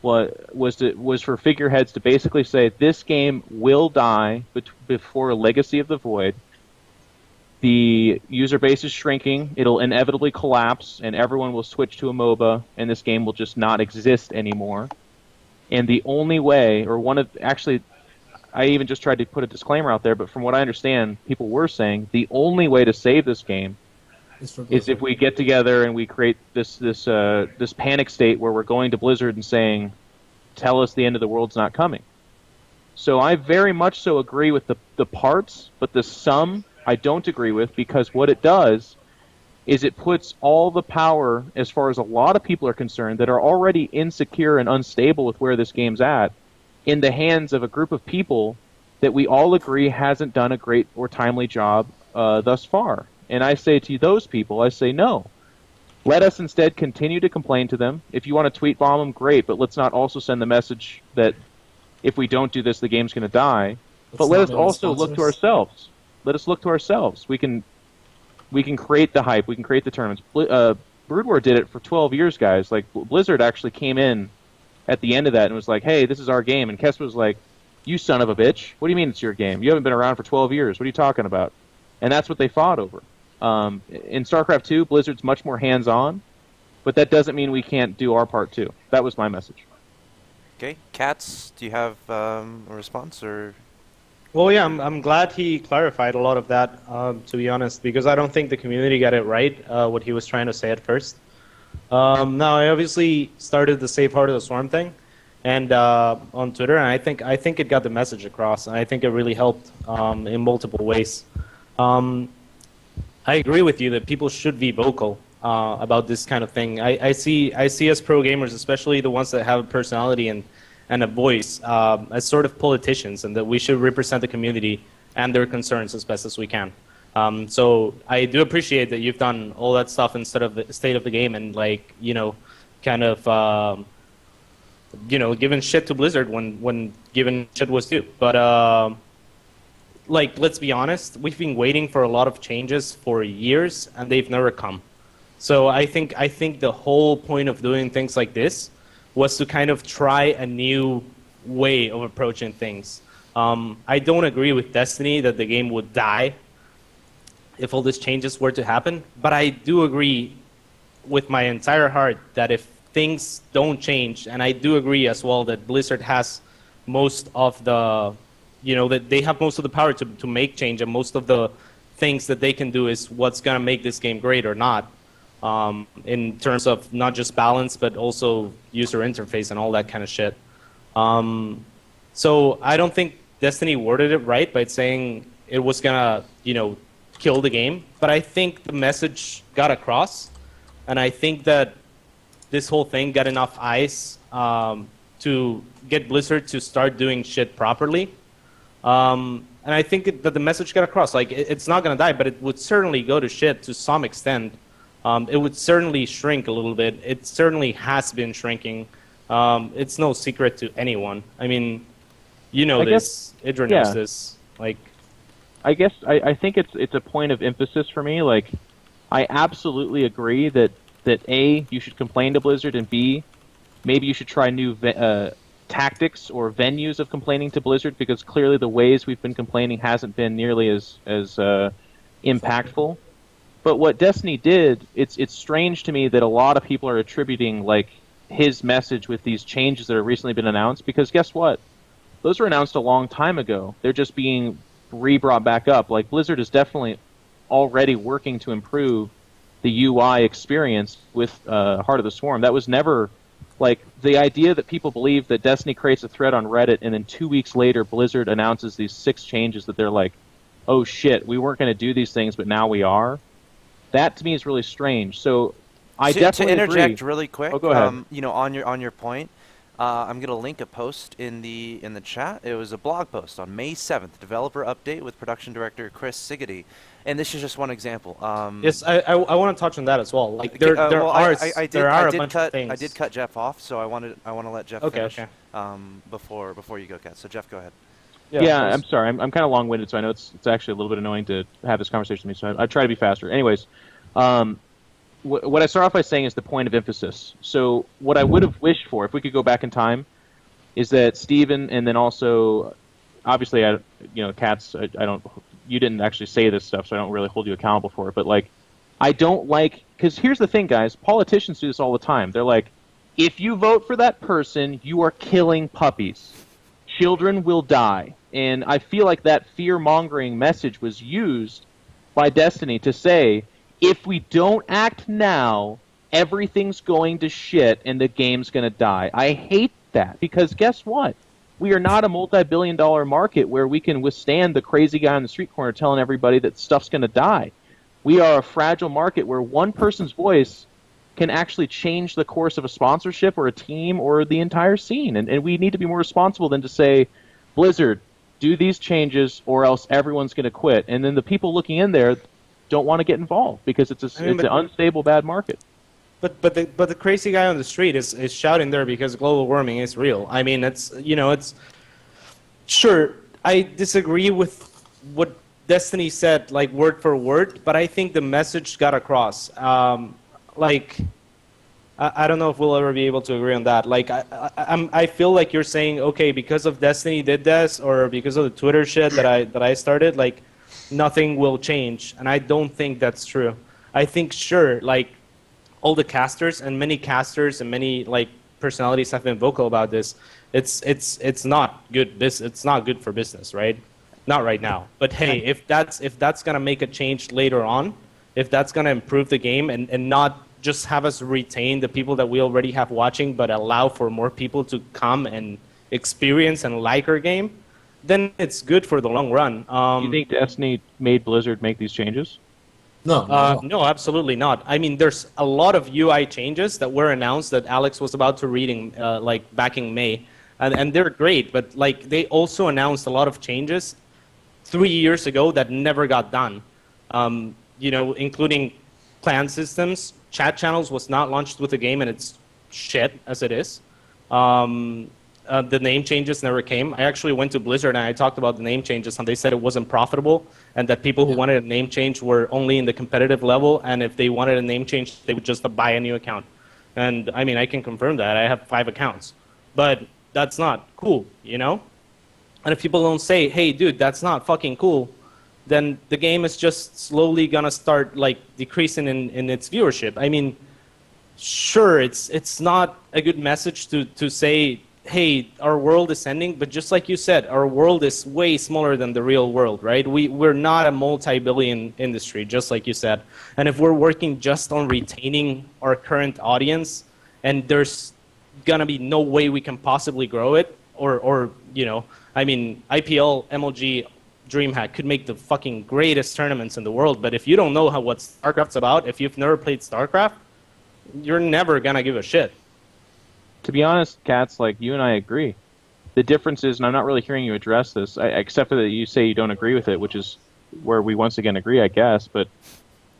Was for figureheads to basically say this game will die before Legacy of the Void. The user base is shrinking, it'll inevitably collapse, and everyone will switch to a MOBA, and this game will just not exist anymore. And the only way, actually, I even just tried to put a disclaimer out there, but from what I understand, people were saying the only way to save this game is if we get together and we create this panic state where we're going to Blizzard and saying, tell us the end of the world's not coming. So I very much so agree with the parts, but the sum I don't agree with, because what it does is it puts all the power, as far as a lot of people are concerned, that are already insecure and unstable with where this game's at, in the hands of a group of people that we all agree hasn't done a great or timely job thus far. And I say to those people, I say no. Let us instead continue to complain to them. If you want to tweet bomb them, great, but let's not also send the message that if we don't do this, the game's going to die. But let us also look to ourselves. Let us look to ourselves. We can create the hype. We can create the tournaments. Brood War did it for 12 years, guys. Like, Blizzard actually came in at the end of that and was like, hey, this is our game. And Kess was like, you son of a bitch. What do you mean it's your game? You haven't been around for 12 years. What are you talking about? And that's what they fought over. In StarCraft 2, Blizzard's much more hands-on, but that doesn't mean we can't do our part too. That was my message. Okay, Katz, do you have a response or? Well, yeah, I'm glad he clarified a lot of that, to be honest, because I don't think the community got it right, what he was trying to say at first. Now, I obviously started the Save Heart of the Swarm thing and on Twitter, and I think it got the message across, and I think it really helped in multiple ways. I agree with you that people should be vocal about this kind of thing. I see as pro gamers, especially the ones that have a personality and a voice, as sort of politicians, and that we should represent the community and their concerns as best as we can. So I do appreciate that you've done all that stuff instead of the state of the game and, like, kind of giving shit to Blizzard when given shit was due. But like, let's be honest, we've been waiting for a lot of changes for years, and they've never come. So I think the whole point of doing things like this was to kind of try a new way of approaching things. I don't agree with Destiny that the game would die if all these changes were to happen, but I do agree with my entire heart that if things don't change, and I do agree as well that Blizzard has most of the, that they have most of the power to make change, and most of the things that they can do is what's going to make this game great or not, in terms of not just balance, but also user interface and all that kind of shit. So I don't think Destiny worded it right by saying it was going to, kill the game, but I think the message got across, and I think that this whole thing got enough eyes to get Blizzard to start doing shit properly. And I think that the message got across. Like, it's not going to die, but it would certainly go to shit to some extent. It would certainly shrink a little bit. It certainly has been shrinking. It's no secret to anyone. I mean, this. Idra knows this. Like, I guess I think it's a point of emphasis for me. Like, I absolutely agree that A, you should complain to Blizzard, and B, maybe you should try new tactics or venues of complaining to Blizzard, because clearly the ways we've been complaining hasn't been nearly as impactful. But what Destiny did, it's strange to me that a lot of people are attributing, like, his message with these changes that have recently been announced, because guess what? Those were announced a long time ago. They're just being re-brought back up. Like, Blizzard is definitely already working to improve the UI experience with Heart of the Swarm. That was never, like, the idea that people believe that Destiny creates a thread on Reddit and then 2 weeks later Blizzard announces these 6 changes that they're like, oh shit, we weren't going to do these things, but now we are. That to me is really strange. So I definitely to interject agree. really quick. Oh, go ahead. On your point, I'm going to link a post in the chat. It was a blog post on May 7th, developer update with production director Chris Sigety. And this is just one example. Yes, I want to touch on that as well. Like there well, are I there are a did bunch cut, of things. I did cut Jeff off, so I want to let Jeff Okay, finish okay. before you go, Kat. So Jeff, go ahead. Yeah, I'm sorry. I'm kind of long-winded, so I know it's actually a little bit annoying to have this conversation with me. So I try to be faster. Anyways, what I start off by saying is the point of emphasis. So what I would have wished for, if we could go back in time, is that Steven and then also, obviously, Katz, I don't. You didn't actually say this stuff, so I don't really hold you accountable for it. But like, I don't like, because here's the thing, guys. Politicians do this all the time. They're like, if you vote for that person, you are killing puppies. Children will die. And I feel like that fear-mongering message was used by Destiny to say, if we don't act now, everything's going to shit and the game's going to die. I hate that, because guess what? We are not a multi-billion-dollar market where we can withstand the crazy guy on the street corner telling everybody that stuff's going to die. We are a fragile market where one person's voice can actually change the course of a sponsorship or a team or the entire scene. And we need to be more responsible than to say, Blizzard, do these changes or else everyone's going to quit. And then the people looking in there don't want to get involved because it's an unstable, bad market. But the crazy guy on the street is shouting there because global warming is real. I mean, it's sure, I disagree with what Destiny said, like word for word, but I think the message got across. I don't know if we'll ever be able to agree on that. Like, I feel like you're saying, okay, because of Destiny did this, or because of the Twitter shit that I started, like, nothing will change, and I don't think that's true. I think, sure, like, all the casters and many like personalities have been vocal about this. It's not good. It's not good for business, right? Not right now. But hey, if that's gonna make a change later on, if that's gonna improve the game and not just have us retain the people that we already have watching, but allow for more people to come and experience and like our game, then it's good for the long run. Do you think Destiny made Blizzard make these changes? No. No, absolutely not. I mean, there's a lot of UI changes that were announced that Alex was about to read like back in May, and they're great. But like, they also announced a lot of changes 3 years ago that never got done. Including clan systems. Chat channels was not launched with the game, and it's shit as it is. The name changes never came. I actually went to Blizzard and I talked about the name changes, and they said it wasn't profitable, and that people who wanted a name change were only in the competitive level, and if they wanted a name change, they would just buy a new account. And I mean, I can confirm that. I have 5 accounts. But that's not cool, you know? And if people don't say, hey, dude, that's not fucking cool, then the game is just slowly gonna start like decreasing in its viewership. I mean, sure, it's not a good message to say, hey, our world is ending, but just like you said, our world is way smaller than the real world, right? We're not a multi-billion industry, just like you said. And if we're working just on retaining our current audience, and there's gonna be no way we can possibly grow it, or I mean, IPL, MLG, DreamHack could make the fucking greatest tournaments in the world, but if you don't know what StarCraft's about, if you've never played StarCraft, you're never gonna give a shit. To be honest, Katz, like, you and I agree. The difference is, and I'm not really hearing you address this, except for that you say you don't agree with it, which is where we once again agree, I guess, but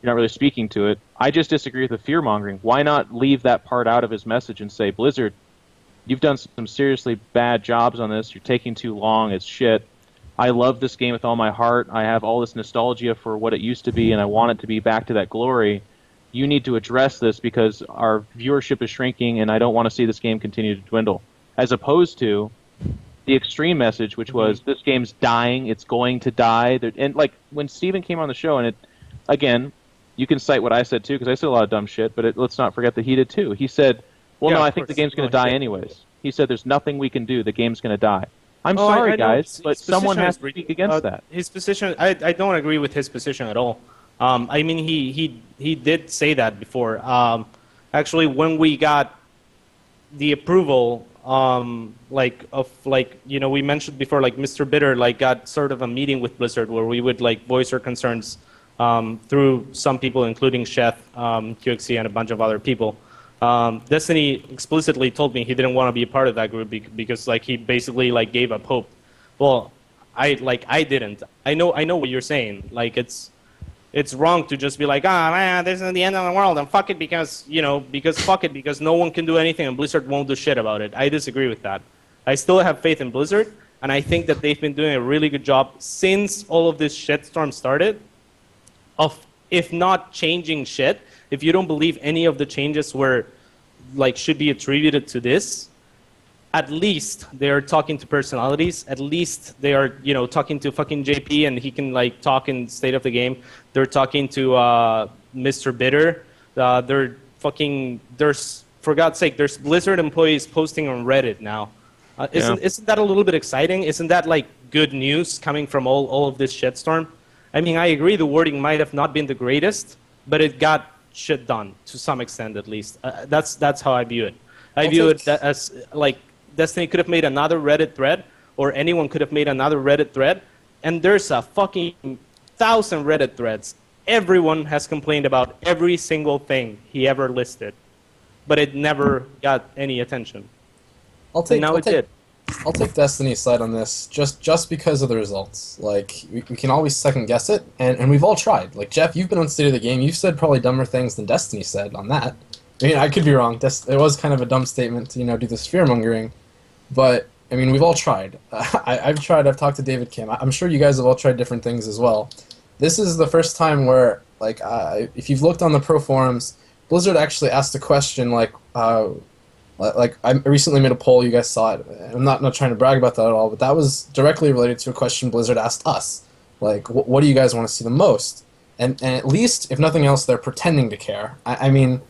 you're not really speaking to it. I just disagree with the fear-mongering. Why not leave that part out of his message and say, Blizzard, you've done some seriously bad jobs on this. You're taking too long. It's shit. I love this game with all my heart. I have all this nostalgia for what it used to be, and I want it to be back to that glory. You need to address this because our viewership is shrinking, and I don't want to see this game continue to dwindle. As opposed to the extreme message, which was, this game's dying, it's going to die. And like, when Steven came on the show, and again, you can cite what I said too, because I said a lot of dumb shit, but let's not forget that he did too. He said, well, no, I think the game's going to die anyways. He said, there's nothing we can do. The game's going to die. I'm sorry, guys, but someone has to speak against that. His position, I don't agree with his position at all. I mean, he did say that before. Actually, when we got the approval, we mentioned before, like Mr. Bitter, like, got sort of a meeting with Blizzard where we would like voice our concerns through some people, including Chef, QXC, and a bunch of other people. Destiny explicitly told me he didn't want to be a part of that group because like he basically like gave up hope. Well, I didn't. I know what you're saying. Like, it's it's wrong to just be like, ah, man, this is the end of the world, and fuck it because, because no one can do anything and Blizzard won't do shit about it. I disagree with that. I still have faith in Blizzard, and I think that they've been doing a really good job since all of this shitstorm started of, if not changing shit, if you don't believe any of the changes were, should be attributed to this, at least they are talking to personalities. At least they are, talking to fucking JP and he can talk in state of the game. They're talking to Mr. Bitter. There's, for God's sake, there's Blizzard employees posting on Reddit now. Isn't that a little bit exciting? Isn't that good news coming from all of this shitstorm? I mean, I agree the wording might have not been the greatest, but it got shit done to some extent at least. That's how I view it. I view it as Destiny could have made another Reddit thread, or anyone could have made another Reddit thread, and there's a fucking 1,000 Reddit threads. Everyone has complained about every single thing he ever listed, but it never got any attention. I'll take Destiny's side on this just because of the results. We can always second guess it, and we've all tried. Jeff, you've been on State of the Game. You've said probably dumber things than Destiny said on that. I mean, I could be wrong. It was kind of a dumb statement to do the sphere mongering, but I mean, we've all tried. I've tried. I've talked to David Kim. I'm sure you guys have all tried different things as well. This is the first time where, if you've looked on the pro forums, Blizzard actually asked a question I recently made a poll. You guys saw it. I'm not trying to brag about that at all, but that was directly related to a question Blizzard asked us. What do you guys want to see the most? And at least, if nothing else, they're pretending to care. I mean,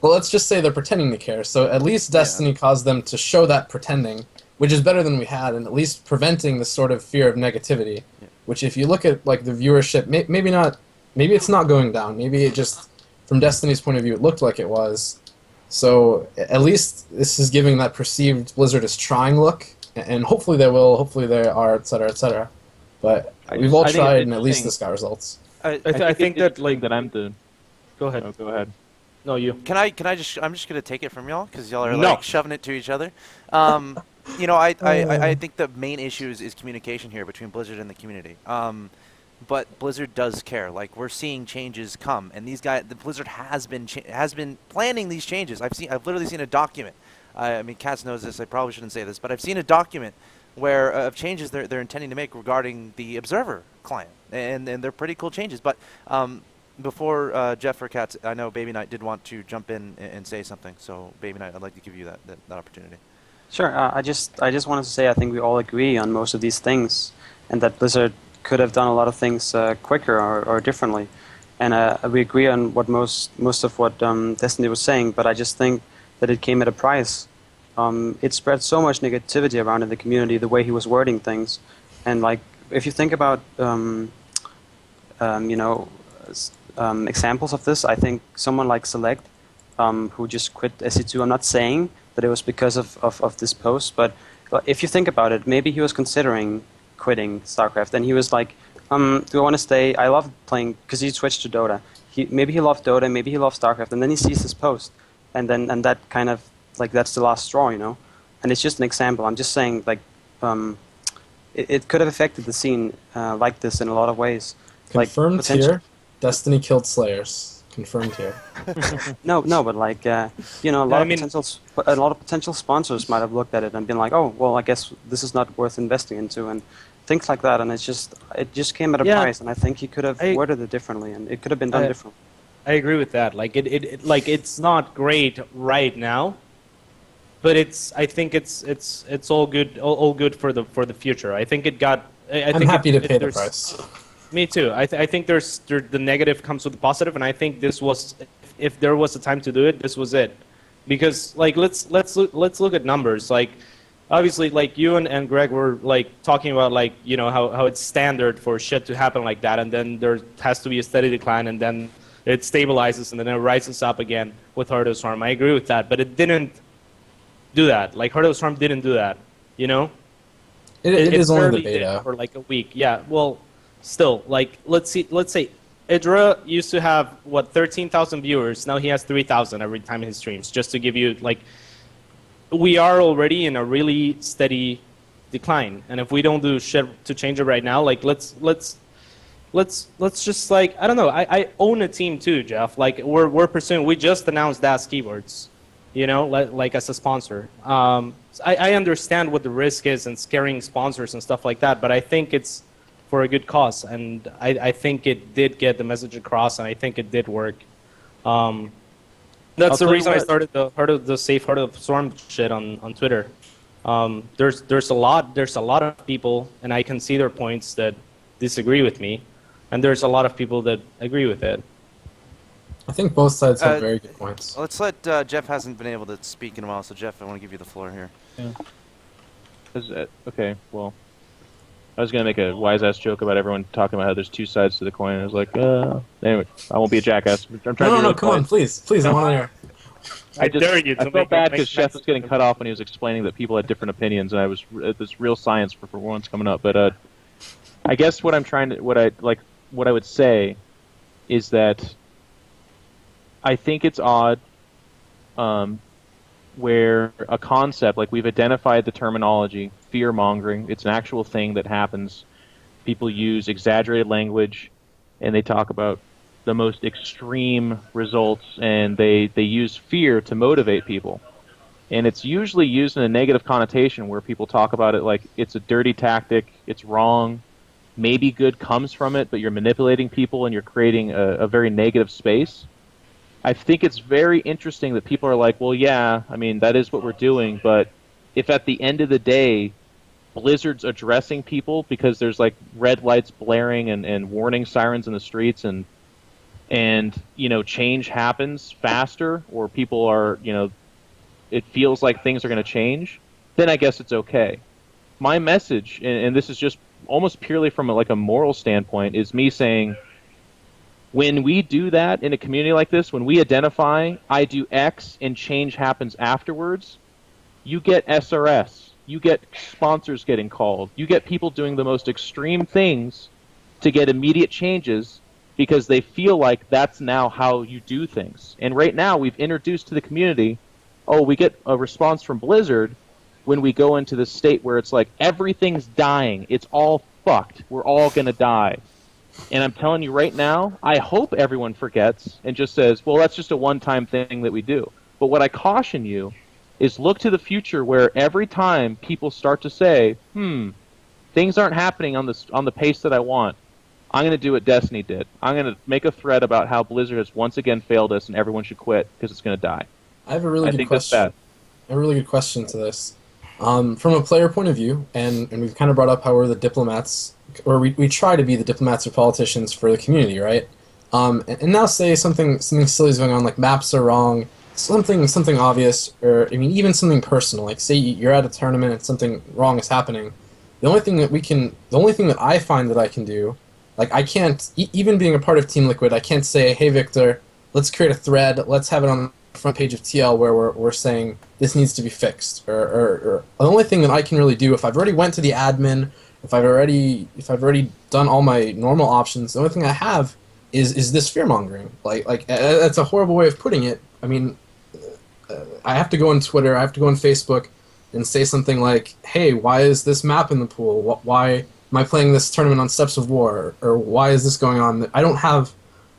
well, let's just say they're pretending to care. So at least Destiny caused them to show that pretending, which is better than we had, and at least preventing the sort of fear of negativity. Yeah. Which, if you look at the viewership, maybe it's not going down. Maybe it just, from Destiny's point of view, it looked like it was. So at least this is giving that perceived Blizzard is trying look, and hopefully they will, hopefully they are, etc., etc. But we've all tried, and at least this got results. I think that I'm the. Go ahead. Oh, go ahead. No, you. Can I just? I'm just gonna take it from y'all because y'all are shoving it to each other. I think the main issue is communication here between Blizzard and the community. But Blizzard does care. We're seeing changes come, and the Blizzard has been planning these changes. I've literally seen a document. I mean, Katz knows this. I probably shouldn't say this, but I've seen a document where of changes they're intending to make regarding the Observer client, and they're pretty cool changes. But before Jeff or Katz, I know Baby Knight did want to jump in and say something. So Baby Knight, I'd like to give you that opportunity. Sure. I just wanted to say I think we all agree on most of these things, and that Blizzard could have done a lot of things quicker or differently, and we agree on what most of what Destiny was saying. But I just think that it came at a price. It spread so much negativity around in the community the way he was wording things, and if you think about examples of this, I think someone like Select, who just quit SC2. I'm not saying that it was because of this post, but if you think about it, maybe he was considering quitting StarCraft, and he was like, do I want to stay? I love playing, because he switched to Dota. Maybe he loved Dota, maybe he loved StarCraft, and then he sees this post, and that kind of, that's the last straw, And it's just an example. I'm just saying, it could have affected the scene like this in a lot of ways. Confirmed here, Destiny killed Slayers. Confirmed here. No, but a lot of potential sponsors might have looked at it and been like, oh, well, I guess this is not worth investing into, and things like that. And it just came at a price, and I think he could have worded it differently, and it could have been done differently. I agree with that. It's not great right now, but I think it's all good for the future. I think it got. I'm happy to pay the price. Me too. I think the negative comes with the positive, and I think this was, if there was a time to do it, this was it, because let's look at numbers. Obviously, you and Greg were talking about how it's standard for shit to happen like that, and then there has to be a steady decline, and then it stabilizes, and then it rises up again with Heart of the Swarm. I agree with that, but it didn't do that. Heart of the Swarm didn't do that. It is only the beta for a week. Yeah, well. Still, let's say Idra used to have 13,000 viewers. Now he has 3,000 every time he streams. Just to give you we are already in a really steady decline, and if we don't do shit to change it right now, let's let's just like, I don't know. I own a team too, Jeff. Like we're pursuing. We just announced DAS Keywords, you know, like as a sponsor. I understand what the risk is and scaring sponsors and stuff like that, but I think it's for a good cause, and I think it did get the message across, and I think it did work. That's the reason I started the Safe Heart of the Swarm shit on Twitter. There's a lot of people, and I can see their points that disagree with me, and there's a lot of people that agree with it. I think both sides have very good points. Let's let Jeff hasn't been able to speak in a while, so Jeff, I want to give you the floor here. Yeah. Okay, well, I was gonna make a wise-ass joke about everyone talking about how there's two sides to the coin. I was like, anyway, I won't be a jackass. I'm trying No, come on, please, I want to hear. I felt bad because Chef was getting cut off when he was explaining that people had different opinions, and I was this real science for once coming up. But I guess what I would say is that I think it's odd where a concept, like we've identified the terminology, fear-mongering, it's an actual thing that happens. People use exaggerated language, and they talk about the most extreme results, and they use fear to motivate people. And it's usually used in a negative connotation where people talk about it like it's a dirty tactic, it's wrong, maybe good comes from it, but you're manipulating people and you're creating a very negative space. I think it's very interesting that people are like, well, yeah, I mean, that is what we're doing, but if at the end of the day, Blizzard's addressing people because there's like red lights blaring and warning sirens in the streets and you know, change happens faster, or people are, you know, it feels like things are going to change, then I guess it's okay. My message, and this is just almost purely from a moral standpoint, is me saying, when we do that in a community like this, when we identify, I do X and change happens afterwards, you get SRS, you get sponsors getting called, you get people doing the most extreme things to get immediate changes because they feel like that's now how you do things. And right now we've introduced to the community, we get a response from Blizzard when we go into this state where it's like everything's dying, it's all fucked, we're all going to die. And I'm telling you right now, I hope everyone forgets and just says, well, that's just a one-time thing that we do. But what I caution you is look to the future where every time people start to say, things aren't happening on the pace that I want, I'm going to do what Destiny did. I'm going to make a thread about how Blizzard has once again failed us and everyone should quit because it's going to die. I have a really good question. That's bad. A really good question to this. From a player point of view, and we've kind of brought up how we're the diplomats, or we try to be the diplomats or politicians for the community, right? And now say something silly is going on, like maps are wrong, something obvious, or I mean even something personal. Like say you're at a tournament and something wrong is happening. The only thing that I find that I can do, like I can't, even being a part of Team Liquid, I can't say, hey Victor, let's create a thread, let's have it on the front page of TL where we're saying this needs to be fixed. Or the only thing that I can really do, if I've already went to the admin, if I've already done all my normal options, the only thing I have is this fear mongering. Like that's a horrible way of putting it. I mean, I have to go on Twitter, I have to go on Facebook, and say something like, hey, why is this map in the pool? Why am I playing this tournament on Steps of War? Or why is this going on? I don't have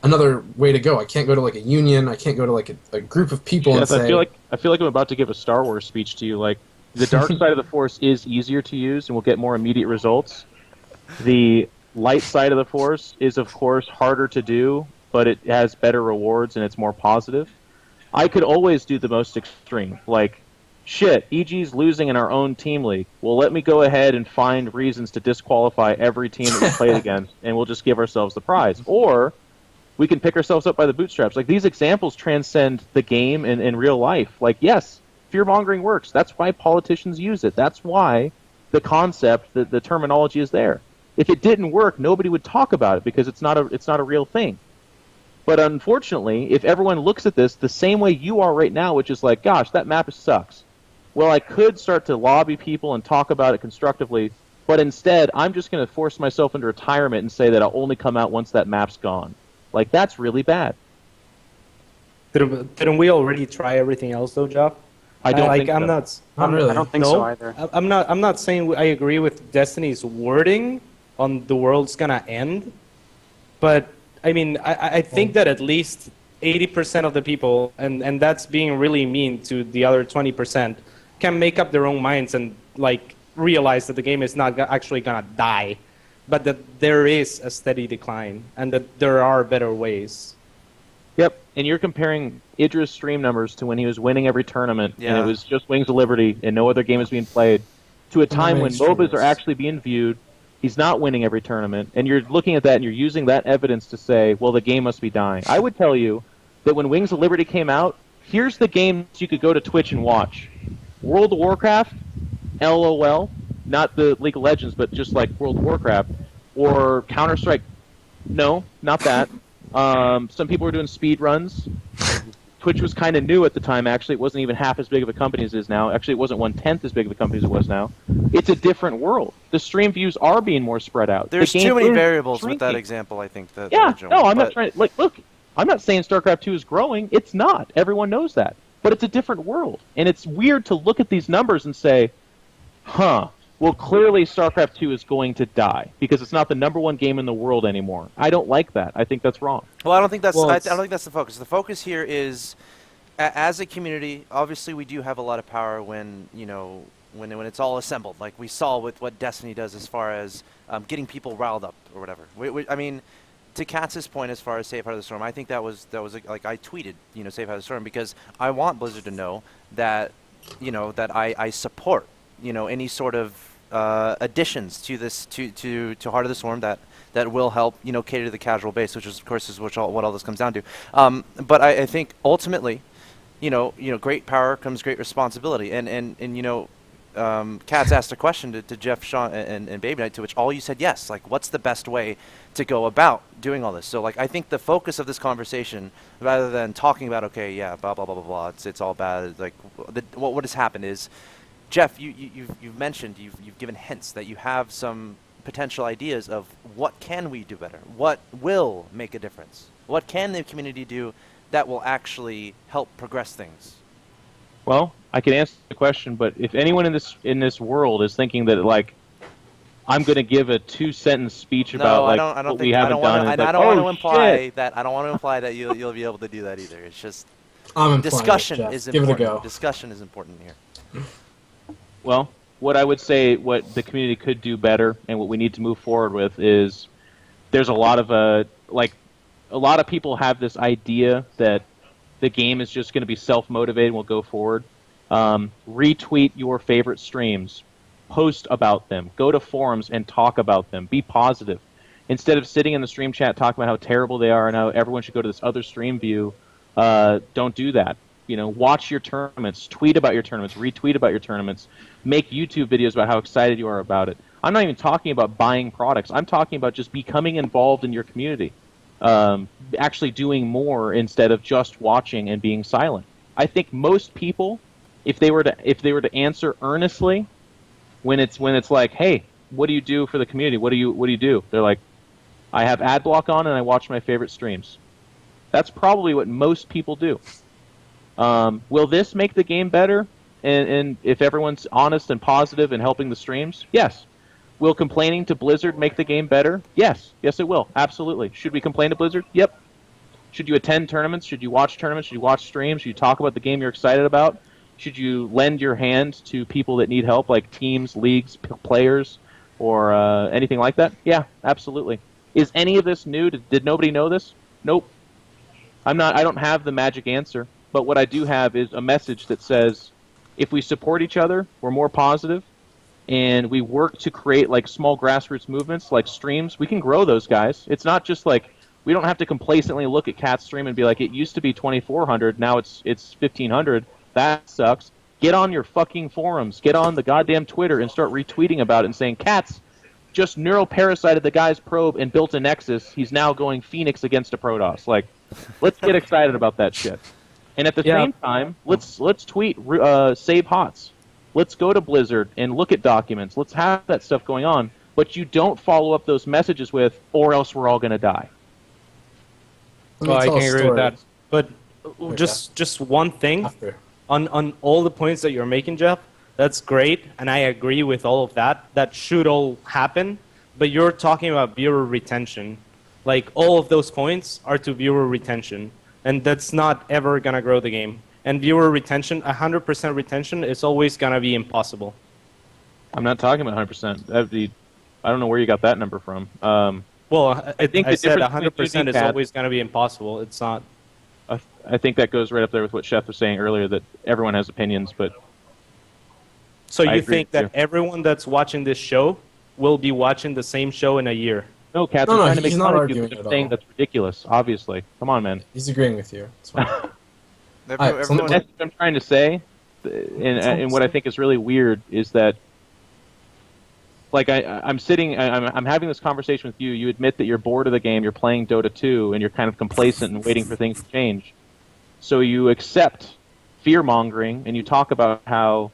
another way to go. I can't go to like a union. I can't go to like a group of people and say. I feel like I'm about to give a Star Wars speech to you. Like the dark side of the Force is easier to use and will get more immediate results. The light side of the Force is of course harder to do, but it has better rewards and it's more positive. I could always do the most extreme, like, shit, EG's losing in our own team league. Well, let me go ahead and find reasons to disqualify every team that we played against, and we'll just give ourselves the prize. Or we can pick ourselves up by the bootstraps. Like, these examples transcend the game in real life. Like, yes, fear-mongering works. That's why politicians use it. That's why the concept, the terminology is there. If it didn't work, nobody would talk about it because it's not a real thing. But unfortunately, if everyone looks at this the same way you are right now, which is like, gosh, that map sucks. Well, I could start to lobby people and talk about it constructively, but instead, I'm just going to force myself into retirement and say that I'll only come out once that map's gone. Like, that's really bad. Didn't we already try everything else, though, Jeff? I don't think so. Not really. I don't think so either. I'm not saying I agree with Destiny's wording on the world's gonna end, But I mean, I think that at least 80% of the people, and that's being really mean to the other 20%, can make up their own minds and like realize that the game is not actually gonna die, but that there is a steady decline and that there are better ways. Yep, and you're comparing Idra's stream numbers to when he was winning every tournament, and Yeah. it was just Wings of Liberty, and no other game was being played, to a time when MOBAs are streamers. actually being viewed. He's not winning every tournament, and you're looking at that and you're using that evidence to say, well, the game must be dying. I would tell you that when Wings of Liberty came out, here's the games you could go to Twitch and watch. World of Warcraft, LOL, not the League of Legends, but just like World of Warcraft, or Counter-Strike. No, not that. Some people were doing speed runs. Twitch was kind of new at the time, actually. It wasn't even half as big of a company as it is now. Actually, it wasn't 1/10 as big of a company as it was now. It's a different world. The stream views are being more spread out. There's The game too many is variables with that shrinking. example, I think. That Yeah, Joe, no, I'm but- not trying to... Look, I'm not saying StarCraft 2 is growing. It's not. Everyone knows that. But it's a different world. And it's weird to look at these numbers and say, huh, well, clearly StarCraft 2 is going to die because it's not the #1 game in the world anymore. I don't like that. I think that's wrong. Well, I don't think that's. Well, I don't think that's the focus. The focus here is, as a community, obviously we do have a lot of power when when it's all assembled. Like we saw with what Destiny does as far as getting people riled up or whatever. I mean, to Katz's point as far as Safe Heart of the Storm, I think that was like I tweeted Safe Heart of the Storm because I want Blizzard to know that that I support any sort of additions to this to Heart of the Storm that will help cater to the casual base, which is of course what all this comes down to. But I think ultimately, great power comes great responsibility, and Katz asked a question to Jeff, Sean, and FXOBabyKnight, to which all you said yes. Like, what's the best way to go about doing all this? So, like, I think the focus of this conversation, rather than talking about, okay, yeah, blah blah blah blah blah, it's all bad. Like, what has happened is, Jeff, you've mentioned, you've given hints that you have some potential ideas of what can we do better, what will make a difference, what can the community do that will actually help progress things. Well, I can answer the question, but if anyone in this world is thinking that like I'm going to give a 2-sentence speech about like I don't what think, we haven't done, I it's like, don't want oh, to imply shit. that. I don't want to imply that you'll be able to do that either. It's just I'm implying it, discussion Jeff. is Give it a important. go. Discussion is important here. Well, what I would say, what the community could do better, and what we need to move forward with is, there's a lot of a lot of people have this idea that the game is just going to be self-motivated and will go forward. Retweet your favorite streams, post about them, go to forums and talk about them, be positive. Instead of sitting in the stream chat talking about how terrible they are and how everyone should go to this other stream view, don't do that. Watch your tournaments, tweet about your tournaments, retweet about your tournaments, make YouTube videos about how excited you are about it. I'm not even talking about buying products. I'm talking about just becoming involved in your community, actually doing more instead of just watching and being silent. I think most people, if they were to answer earnestly, when it's like, hey, what do you do for the community? What do you do? They're like, I have ad block on and I watch my favorite streams. That's probably what most people do. Will this make the game better? And if everyone's honest and positive and helping the streams? Yes. Will complaining to Blizzard make the game better? Yes. Yes, it will. Absolutely. Should we complain to Blizzard? Yep. Should you attend tournaments? Should you watch tournaments? Should you watch streams? Should you talk about the game you're excited about? Should you lend your hand to people that need help, like teams, leagues, players, or anything like that? Yeah, absolutely. Is any of this new? Did nobody know this? Nope. I don't have the magic answer, but what I do have is a message that says, if we support each other, we're more positive, and we work to create like small grassroots movements, like streams, we can grow those guys. It's not just like, we don't have to complacently look at Cat's stream and be like, it used to be 2,400, now it's 1,500. That sucks. Get on your fucking forums. Get on the goddamn Twitter and start retweeting about it and saying, Cat's just neuroparasited the guy's probe and built a Nexus. He's now going Phoenix against a Protoss. Like, let's get excited about that shit. And at the same time, let's tweet save HOTS. Let's go to Blizzard and look at documents. Let's have that stuff going on. But you don't follow up those messages with, or else we're all going to die. Well, I can agree with that. But Wait, just one thing. After. On all the points that you're making, Jeff, that's great, and I agree with all of that. That should all happen, but you're talking about viewer retention. like all of those points are to viewer retention, and that's not ever gonna grow the game. And viewer retention, 100% retention, is always gonna be impossible. I'm not talking about 100%. That'd be, I don't know where you got that number from. Well, I think I the said difference between 100% is ROOTCatZ always gonna be impossible. It's not. I think that goes right up there with what Chef was saying earlier, that everyone has opinions, but So I you agree think with that everyone that's watching this show will be watching the same show in a year? no, Katz, No, I'm no, trying to he's make not fun of you arguing for at just saying all. that's ridiculous, obviously. Come on, man. He's agreeing with you. It's fine. Everyone, so- That's what I'm trying to say, and what I think is really weird is that, like, I'm having this conversation with you. You admit that you're bored of the game. You're playing Dota 2, and you're kind of complacent and waiting for things to change. So you accept fear mongering, and you talk about how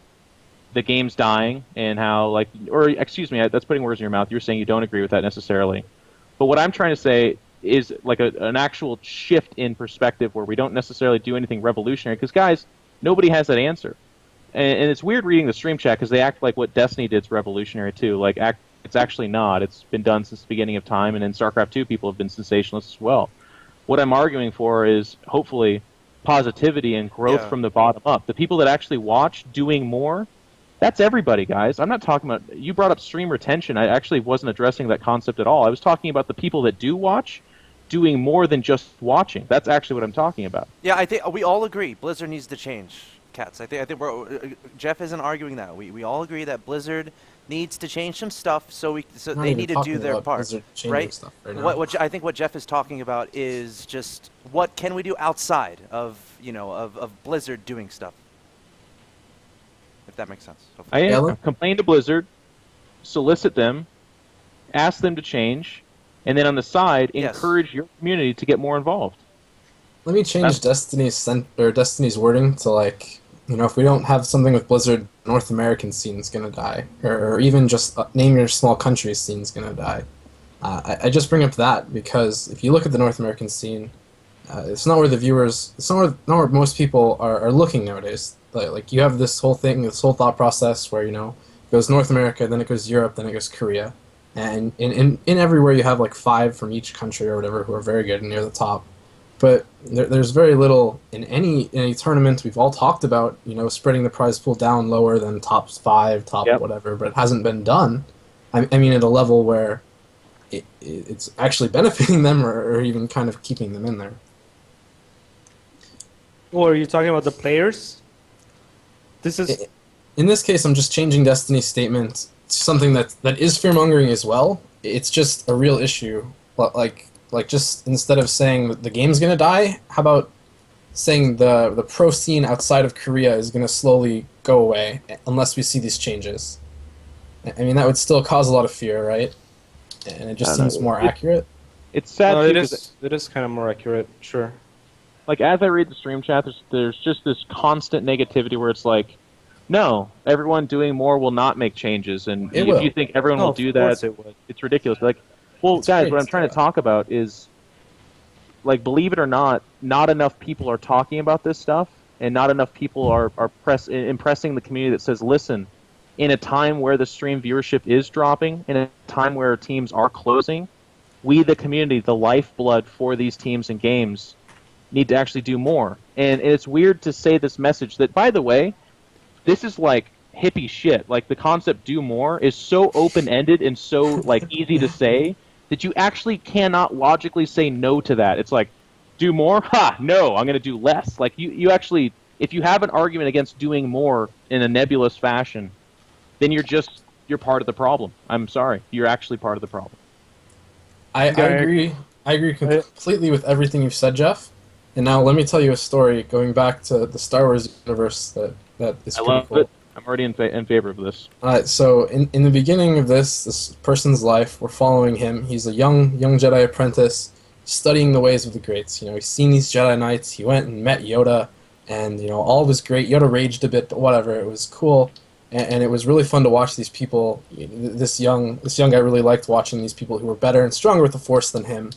the game's dying, and how, like, or excuse me, that's putting words in your mouth. You're saying you don't agree with that necessarily. But what I'm trying to say is like an actual shift in perspective where we don't necessarily do anything revolutionary. Because, guys, nobody has that answer. And it's weird reading the stream chat because they act like what Destiny did is revolutionary too. Like, it's actually not. It's been done since the beginning of time, and in StarCraft 2, people have been sensationalists as well. What I'm arguing for is, hopefully, positivity and growth from the bottom up. The people that actually watch doing more, that's everybody, guys. I'm not talking about... You brought up stream retention. I actually wasn't addressing that concept at all. I was talking about the people that do watch doing more than just watching. That's actually what I'm talking about. Yeah, I think we all agree Blizzard needs to change. Cats. I think we're Jeff isn't arguing that. We all agree that Blizzard needs to change some stuff, so Not they even need to talking do their about part, Blizzard changing right? stuff right now. I think what Jeff is talking about is just what can we do outside of of Blizzard doing stuff. If that makes sense. Hopefully. I complain to Blizzard, solicit them, ask them to change, and then on the side, encourage your community to get more involved. Let me change Destiny's wording to, like, if we don't have something with Blizzard, North American scene's gonna die, or even just name your small country scene's gonna die. I just bring up that because if you look at the North American scene, it's not where the viewers, it's not where most people are looking nowadays. Like you have this whole thing, this whole thought process where it goes North America, then it goes Europe, then it goes Korea, and in everywhere you have like 5 from each country or whatever who are very good and near the top. But there's very little in any tournament. We've all talked about spreading the prize pool down lower than top 5, whatever, but it hasn't been done. I mean at a level where it's actually benefiting them or even kind of keeping them in there. Or are you talking about the players? In this case, I'm just changing Destiny's statement to something that is fear-mongering as well. It's just a real issue. Like just instead of saying that the game's going to die, how about saying the pro scene outside of Korea is going to slowly go away unless we see these changes? I mean, that would still cause a lot of fear, right? And it just seems more accurate. It's sad. No, too, it is kind of more accurate, sure. Like, as I read the stream chat, there's just this constant negativity where it's like, no, everyone doing more will not make changes, and if you think everyone will do that, it's ridiculous. Like, well, guys, what I'm trying to talk about is, like, believe it or not enough people are talking about this stuff, and not enough people are impressing the community that says, listen, in a time where the stream viewership is dropping, in a time where teams are closing, we, the community, the lifeblood for these teams and games, need to actually do more. And it's weird to say this message that, by the way, this is like hippie shit. Like, the concept do more is so open-ended and so, like, easy to say that you actually cannot logically say no to that. It's like, do more? Ha! No, I'm going to do less. Like, you actually, if you have an argument against doing more in a nebulous fashion, then you're part of the problem. I'm sorry. You're actually part of the problem. I agree. I agree completely with everything you've said, Jeff. And now let me tell you a story going back to the Star Wars universe that is pretty cool. It. I'm already in favor of this. So in the beginning of this person's life, we're following him. He's a young Jedi apprentice studying the ways of the greats. He's seen these Jedi Knights. He went and met Yoda, and all was great. Yoda raged a bit, but whatever. It was cool, and it was really fun to watch these people. This young guy really liked watching these people who were better and stronger with the Force than him,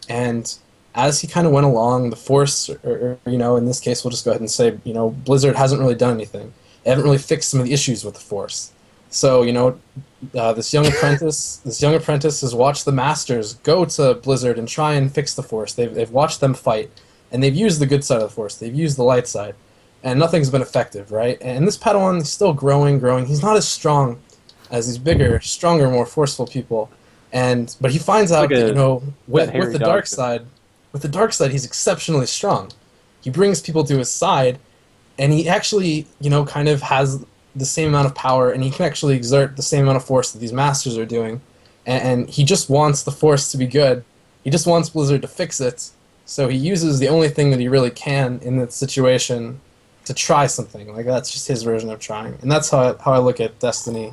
and as he kind of went along, the Force, or in this case, we'll just go ahead and say, Blizzard hasn't really done anything. They haven't really fixed some of the issues with the Force. So this young apprentice has watched the masters go to Blizzard and try and fix the Force. They've watched them fight, and they've used the good side of the Force. They've used the light side, and nothing's been effective, right? And this Padawan is still growing. He's not as strong as these bigger, stronger, more forceful people. But he finds out that with the dark side, he's exceptionally strong. He brings people to his side, and he actually kind of has the same amount of power, and he can actually exert the same amount of force that these masters are doing. And he just wants the Force to be good. He just wants Blizzard to fix it. So he uses the only thing that he really can in that situation to try something. Like, that's just his version of trying. And that's how I look at Destiny,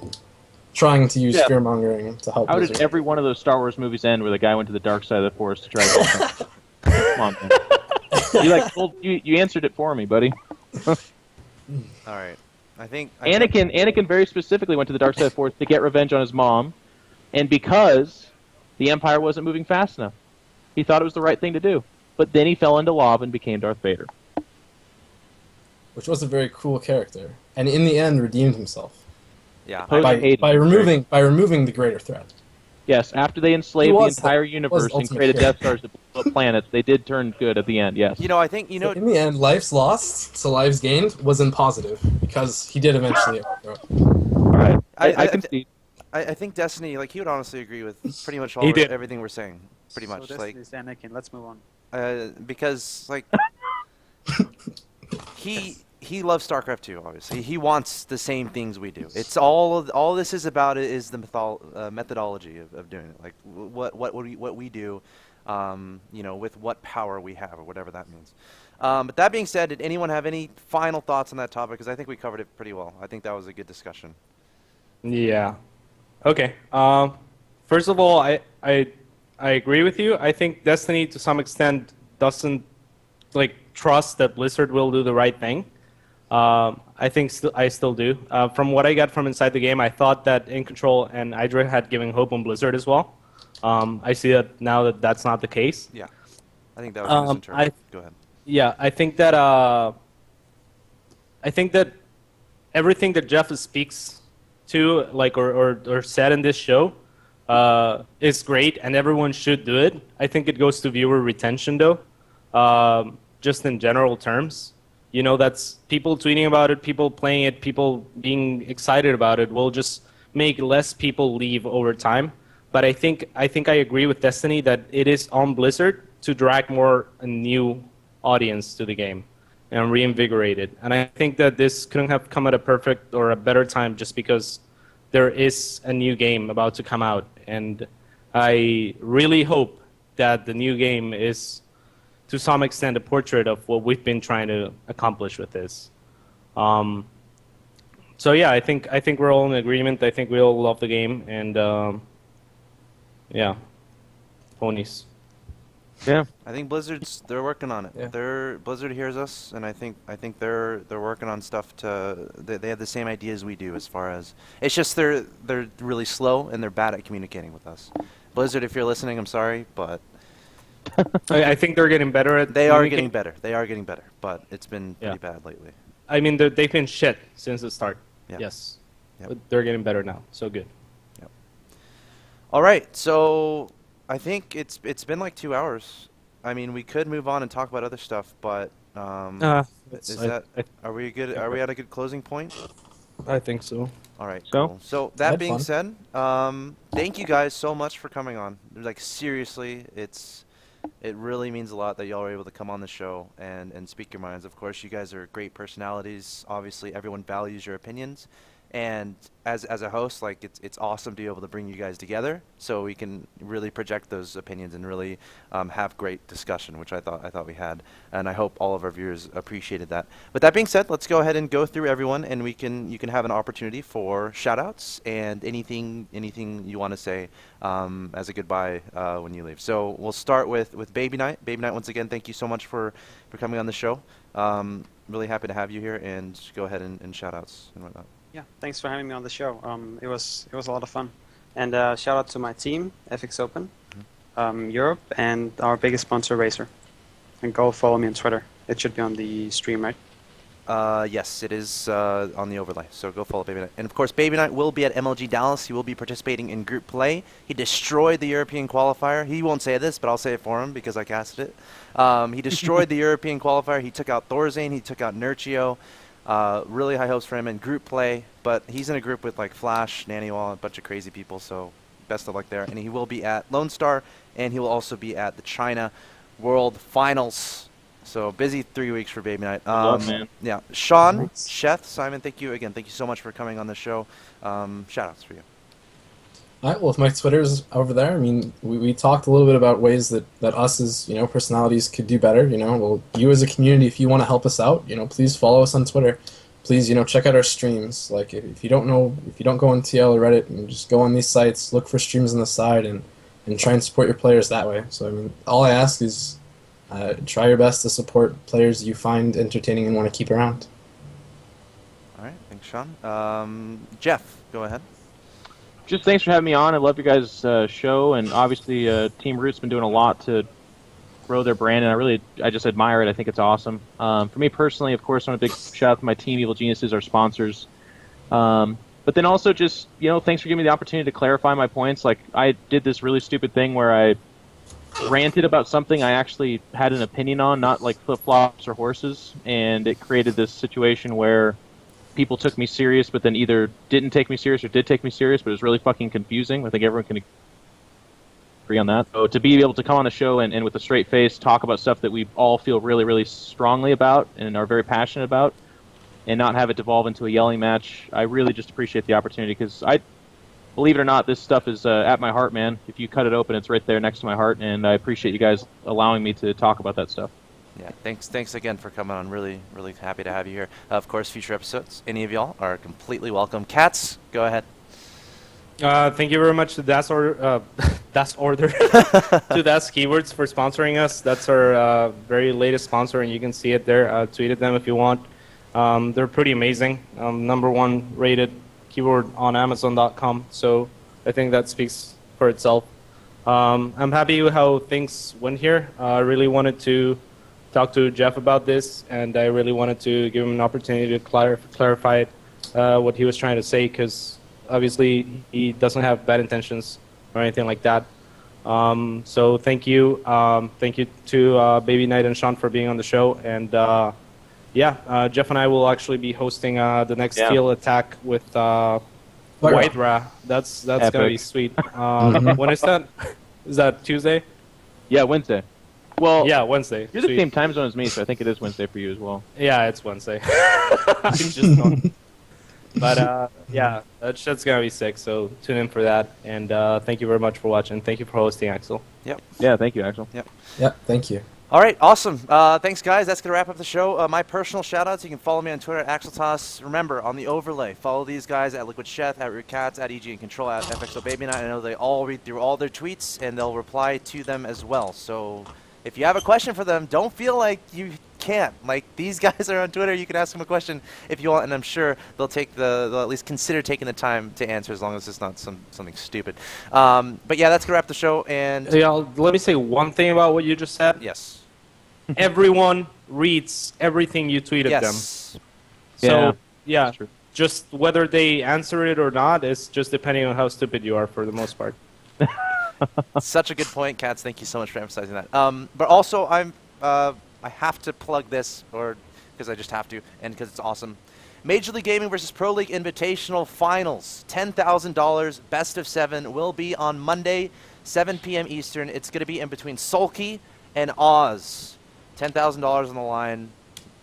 trying to use fear-mongering to help Blizzard. How did every one of those Star Wars movies end where the guy went to the dark side of the Force to try to help him? Come on, man. You answered it for me, buddy. All right. I think Anakin very specifically went to the dark side of the Force to get revenge on his mom, and because the Empire wasn't moving fast enough, he thought it was the right thing to do. But then he fell into lava and became Darth Vader, which was a very cool character, and in the end redeemed himself. Yeah, by removing the greater threat. Yes, after they enslaved the entire universe and created Death Stars to blow up planets, they did turn good at the end. Yes. I think So in the end, lives lost to lives gained was in positive because he did eventually overthrow it. All right, I can see. I think Destiny, he would honestly agree with pretty much everything we're saying. Pretty much, so Destiny's Anakin. Let's move on. Because he loves StarCraft 2. Obviously, he wants the same things we do. It's all this is about is the methodology of doing it. Like what we do, with what power we have or whatever that means. But that being said, did anyone have any final thoughts on that topic? Because I think we covered it pretty well. I think that was a good discussion. Yeah. Okay. First of all, I agree with you. I think Destiny to some extent doesn't trust that Blizzard will do the right thing. I think I still do. From what I got from inside the game, I thought that EG.iNcontrol and Hydra had given hope on Blizzard as well. I see that now that that's not the case. Yeah, I think that was misinterpreted. Go ahead. Yeah, I think that everything that Jeff speaks to, or said in this show, is great, and everyone should do it. I think it goes to viewer retention, though, just in general terms. That's people tweeting about it, people playing it, people being excited about it will just make less people leave over time. But I think I agree with Destiny that it is on Blizzard to drag more a new audience to the game and reinvigorate it. And I think that this couldn't have come at a perfect or a better time just because there is a new game about to come out. And I really hope that the new game is to some extent a portrait of what we've been trying to accomplish with this. So yeah, I think we're all in agreement. I think we all love the game, and yeah, ponies. Yeah, I think they're working on it. Yeah. Blizzard hears us, and I think they're working on stuff they have the same ideas we do as far as it's just they're really slow and they're bad at communicating with us. Blizzard, if you're listening, I'm sorry, but I think they're getting better at. They are getting better. They are getting better, but it's been pretty bad lately. I mean, they've been shit since the start. Yeah. Yes, Yep. but they're getting better now. So good. Yep. All right, so I think it's been like 2 hours. I mean, we could move on and talk about other stuff, but are we good? Are we at a good closing point? I think so. All right. So? Cool. So that Had being fun. said, thank you guys so much for coming on. Seriously, it really means a lot that y'all are able to come on the show and speak your minds. Of course, you guys are great personalities. Obviously, everyone values your opinions. And as a host, it's awesome to be able to bring you guys together so we can really project those opinions and really have great discussion, which I thought we had, and I hope all of our viewers appreciated that. But that being said, let's go ahead and go through everyone, and you can have an opportunity for shoutouts and anything you want to say as a goodbye when you leave. So we'll start with FXOBabyKnight. FXOBabyKnight, once again, thank you so much for coming on the show. Really happy to have you here, and go ahead and shoutouts and whatnot. Yeah, thanks for having me on the show. It was a lot of fun. And shout out to my team, FXOpen, Europe, and our biggest sponsor, Razer. And go follow me on Twitter. It should be on the stream, right? Yes, it is on the overlay, so go follow BabyKnight. And of course, BabyKnight will be at MLG Dallas. He will be participating in group play. He destroyed the European qualifier. He won't say this, but I'll say it for him because I casted it. He destroyed the European qualifier. He took out Thorzane. He took out Nurchio. Really high hopes for him in group play, but he's in a group with like Flash, Nannywall, a bunch of crazy people, so best of luck there. And he will be at Lone Star, and he will also be at the China World Finals. So busy 3 weeks for BabyKnight. Man. Yeah, Sean, Sheth, Simon, thank you again. Thank you so much for coming on the show. Shoutouts for you. All right, well, if my Twitter's over there, I mean, we talked a little bit about ways that us as, personalities could do better, Well, you as a community, if you want to help us out, please follow us on Twitter. Please, check out our streams. Like, if you don't go on TL or Reddit, and just go on these sites, look for streams on the side, and try and support your players that way. So, I mean, all I ask is try your best to support players you find entertaining and want to keep around. All right, thanks, Sean. Jeff, go ahead. Just thanks for having me on. I love your guys' show, and obviously Team Root's been doing a lot to grow their brand, and I just admire it. I think it's awesome. For me personally, of course, I want a big shout out to my team, Evil Geniuses, our sponsors. But then also just, thanks for giving me the opportunity to clarify my points. Like, I did this really stupid thing where I ranted about something I actually had an opinion on, not like flip-flops or horses, and it created this situation where people took me serious, but then either didn't take me serious or did take me serious, but it was really fucking confusing. I think everyone can agree on that. So to be able to come on the show and with a straight face talk about stuff that we all feel really, really strongly about and are very passionate about, and not have it devolve into a yelling match, I really just appreciate the opportunity, because believe it or not, this stuff is at my heart, man. If you cut it open, it's right there next to my heart, and I appreciate you guys allowing me to talk about that stuff. Yeah, thanks again for coming on. Really, really happy to have you here. Of course, future episodes, any of y'all are completely welcome. Cats, go ahead. Thank you very much to Das Order, to Das Keywords for sponsoring us. That's our very latest sponsor, and you can see it there. Tweet at them if you want. They're pretty amazing. #1 rated keyword on Amazon.com. So I think that speaks for itself. I'm happy with how things went here. I really wanted to talk to Jeff about this, and I really wanted to give him an opportunity to clarify what he was trying to say, because obviously he doesn't have bad intentions or anything like that. So thank you. Thank you to BabyKnight and Sean for being on the show. And Jeff and I will actually be hosting the next Steel Attack with White Ra. That's going to be sweet. When is that? Is that Tuesday? Yeah, Wednesday. Well, yeah, Wednesday. You're the same time zone as me, so I think it is Wednesday for you as well. Yeah, it's Wednesday. But that shit's gonna be sick. So tune in for that. And thank you very much for watching. Thank you for hosting, Axel. Yep. Yeah, thank you, Axel. Yep. Yep. Thank you. All right, awesome. Thanks, guys. That's gonna wrap up the show. My personal shoutouts. You can follow me on Twitter at @AxelToss. Remember, on the overlay, follow these guys at LiquidSheth, at ROOTCatZ, at EG.iNcontrol, at FXOBabyKnight. I know they all read through all their tweets, and they'll reply to them as well. So if you have a question for them, don't feel like you can't. Like, these guys are on Twitter. You can ask them a question if you want, and I'm sure they'll at least consider taking the time to answer, as long as it's not something stupid. But yeah, that's gonna wrap the show. And yeah, let me say one thing about what you just said. Yes. Everyone reads everything you tweet at them. So yeah, just whether they answer it or not is just depending on how stupid you are for the most part. Such a good point, Cats. Thank you so much for emphasizing that. But also, I have to plug this, or because I just have to, and because it's awesome. Major League Gaming versus Pro League Invitational Finals. $10,000, best of 7, will be on Monday, 7 p.m. Eastern. It's going to be in between Sulky and Oz. $10,000 on the line.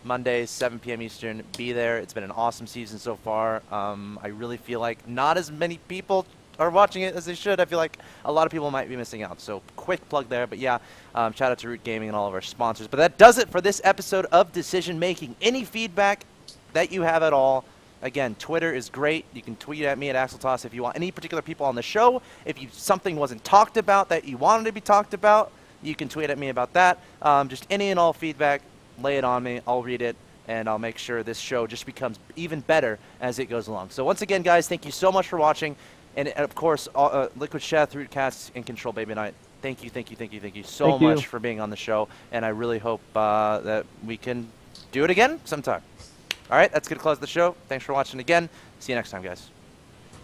Monday, 7 p.m. Eastern. Be there. It's been an awesome season so far. I really feel like not as many people are watching it as they should. I feel like a lot of people might be missing out. So quick plug there. But yeah, shout out to Root Gaming and all of our sponsors. But that does it for this episode of Decision Making. Any feedback that you have at all, again, Twitter is great. You can tweet at me at AxelToss if you want any particular people on the show. If something wasn't talked about that you wanted to be talked about, you can tweet at me about that. Just any and all feedback, lay it on me. I'll read it, and I'll make sure this show just becomes even better as it goes along. So once again, guys, thank you so much for watching. And of course, LiquidSheth, RootCatZ, and Control BabyKnight. Thank you so much for being on the show. And I really hope that we can do it again sometime. All right, that's going to close the show. Thanks for watching again. See you next time, guys.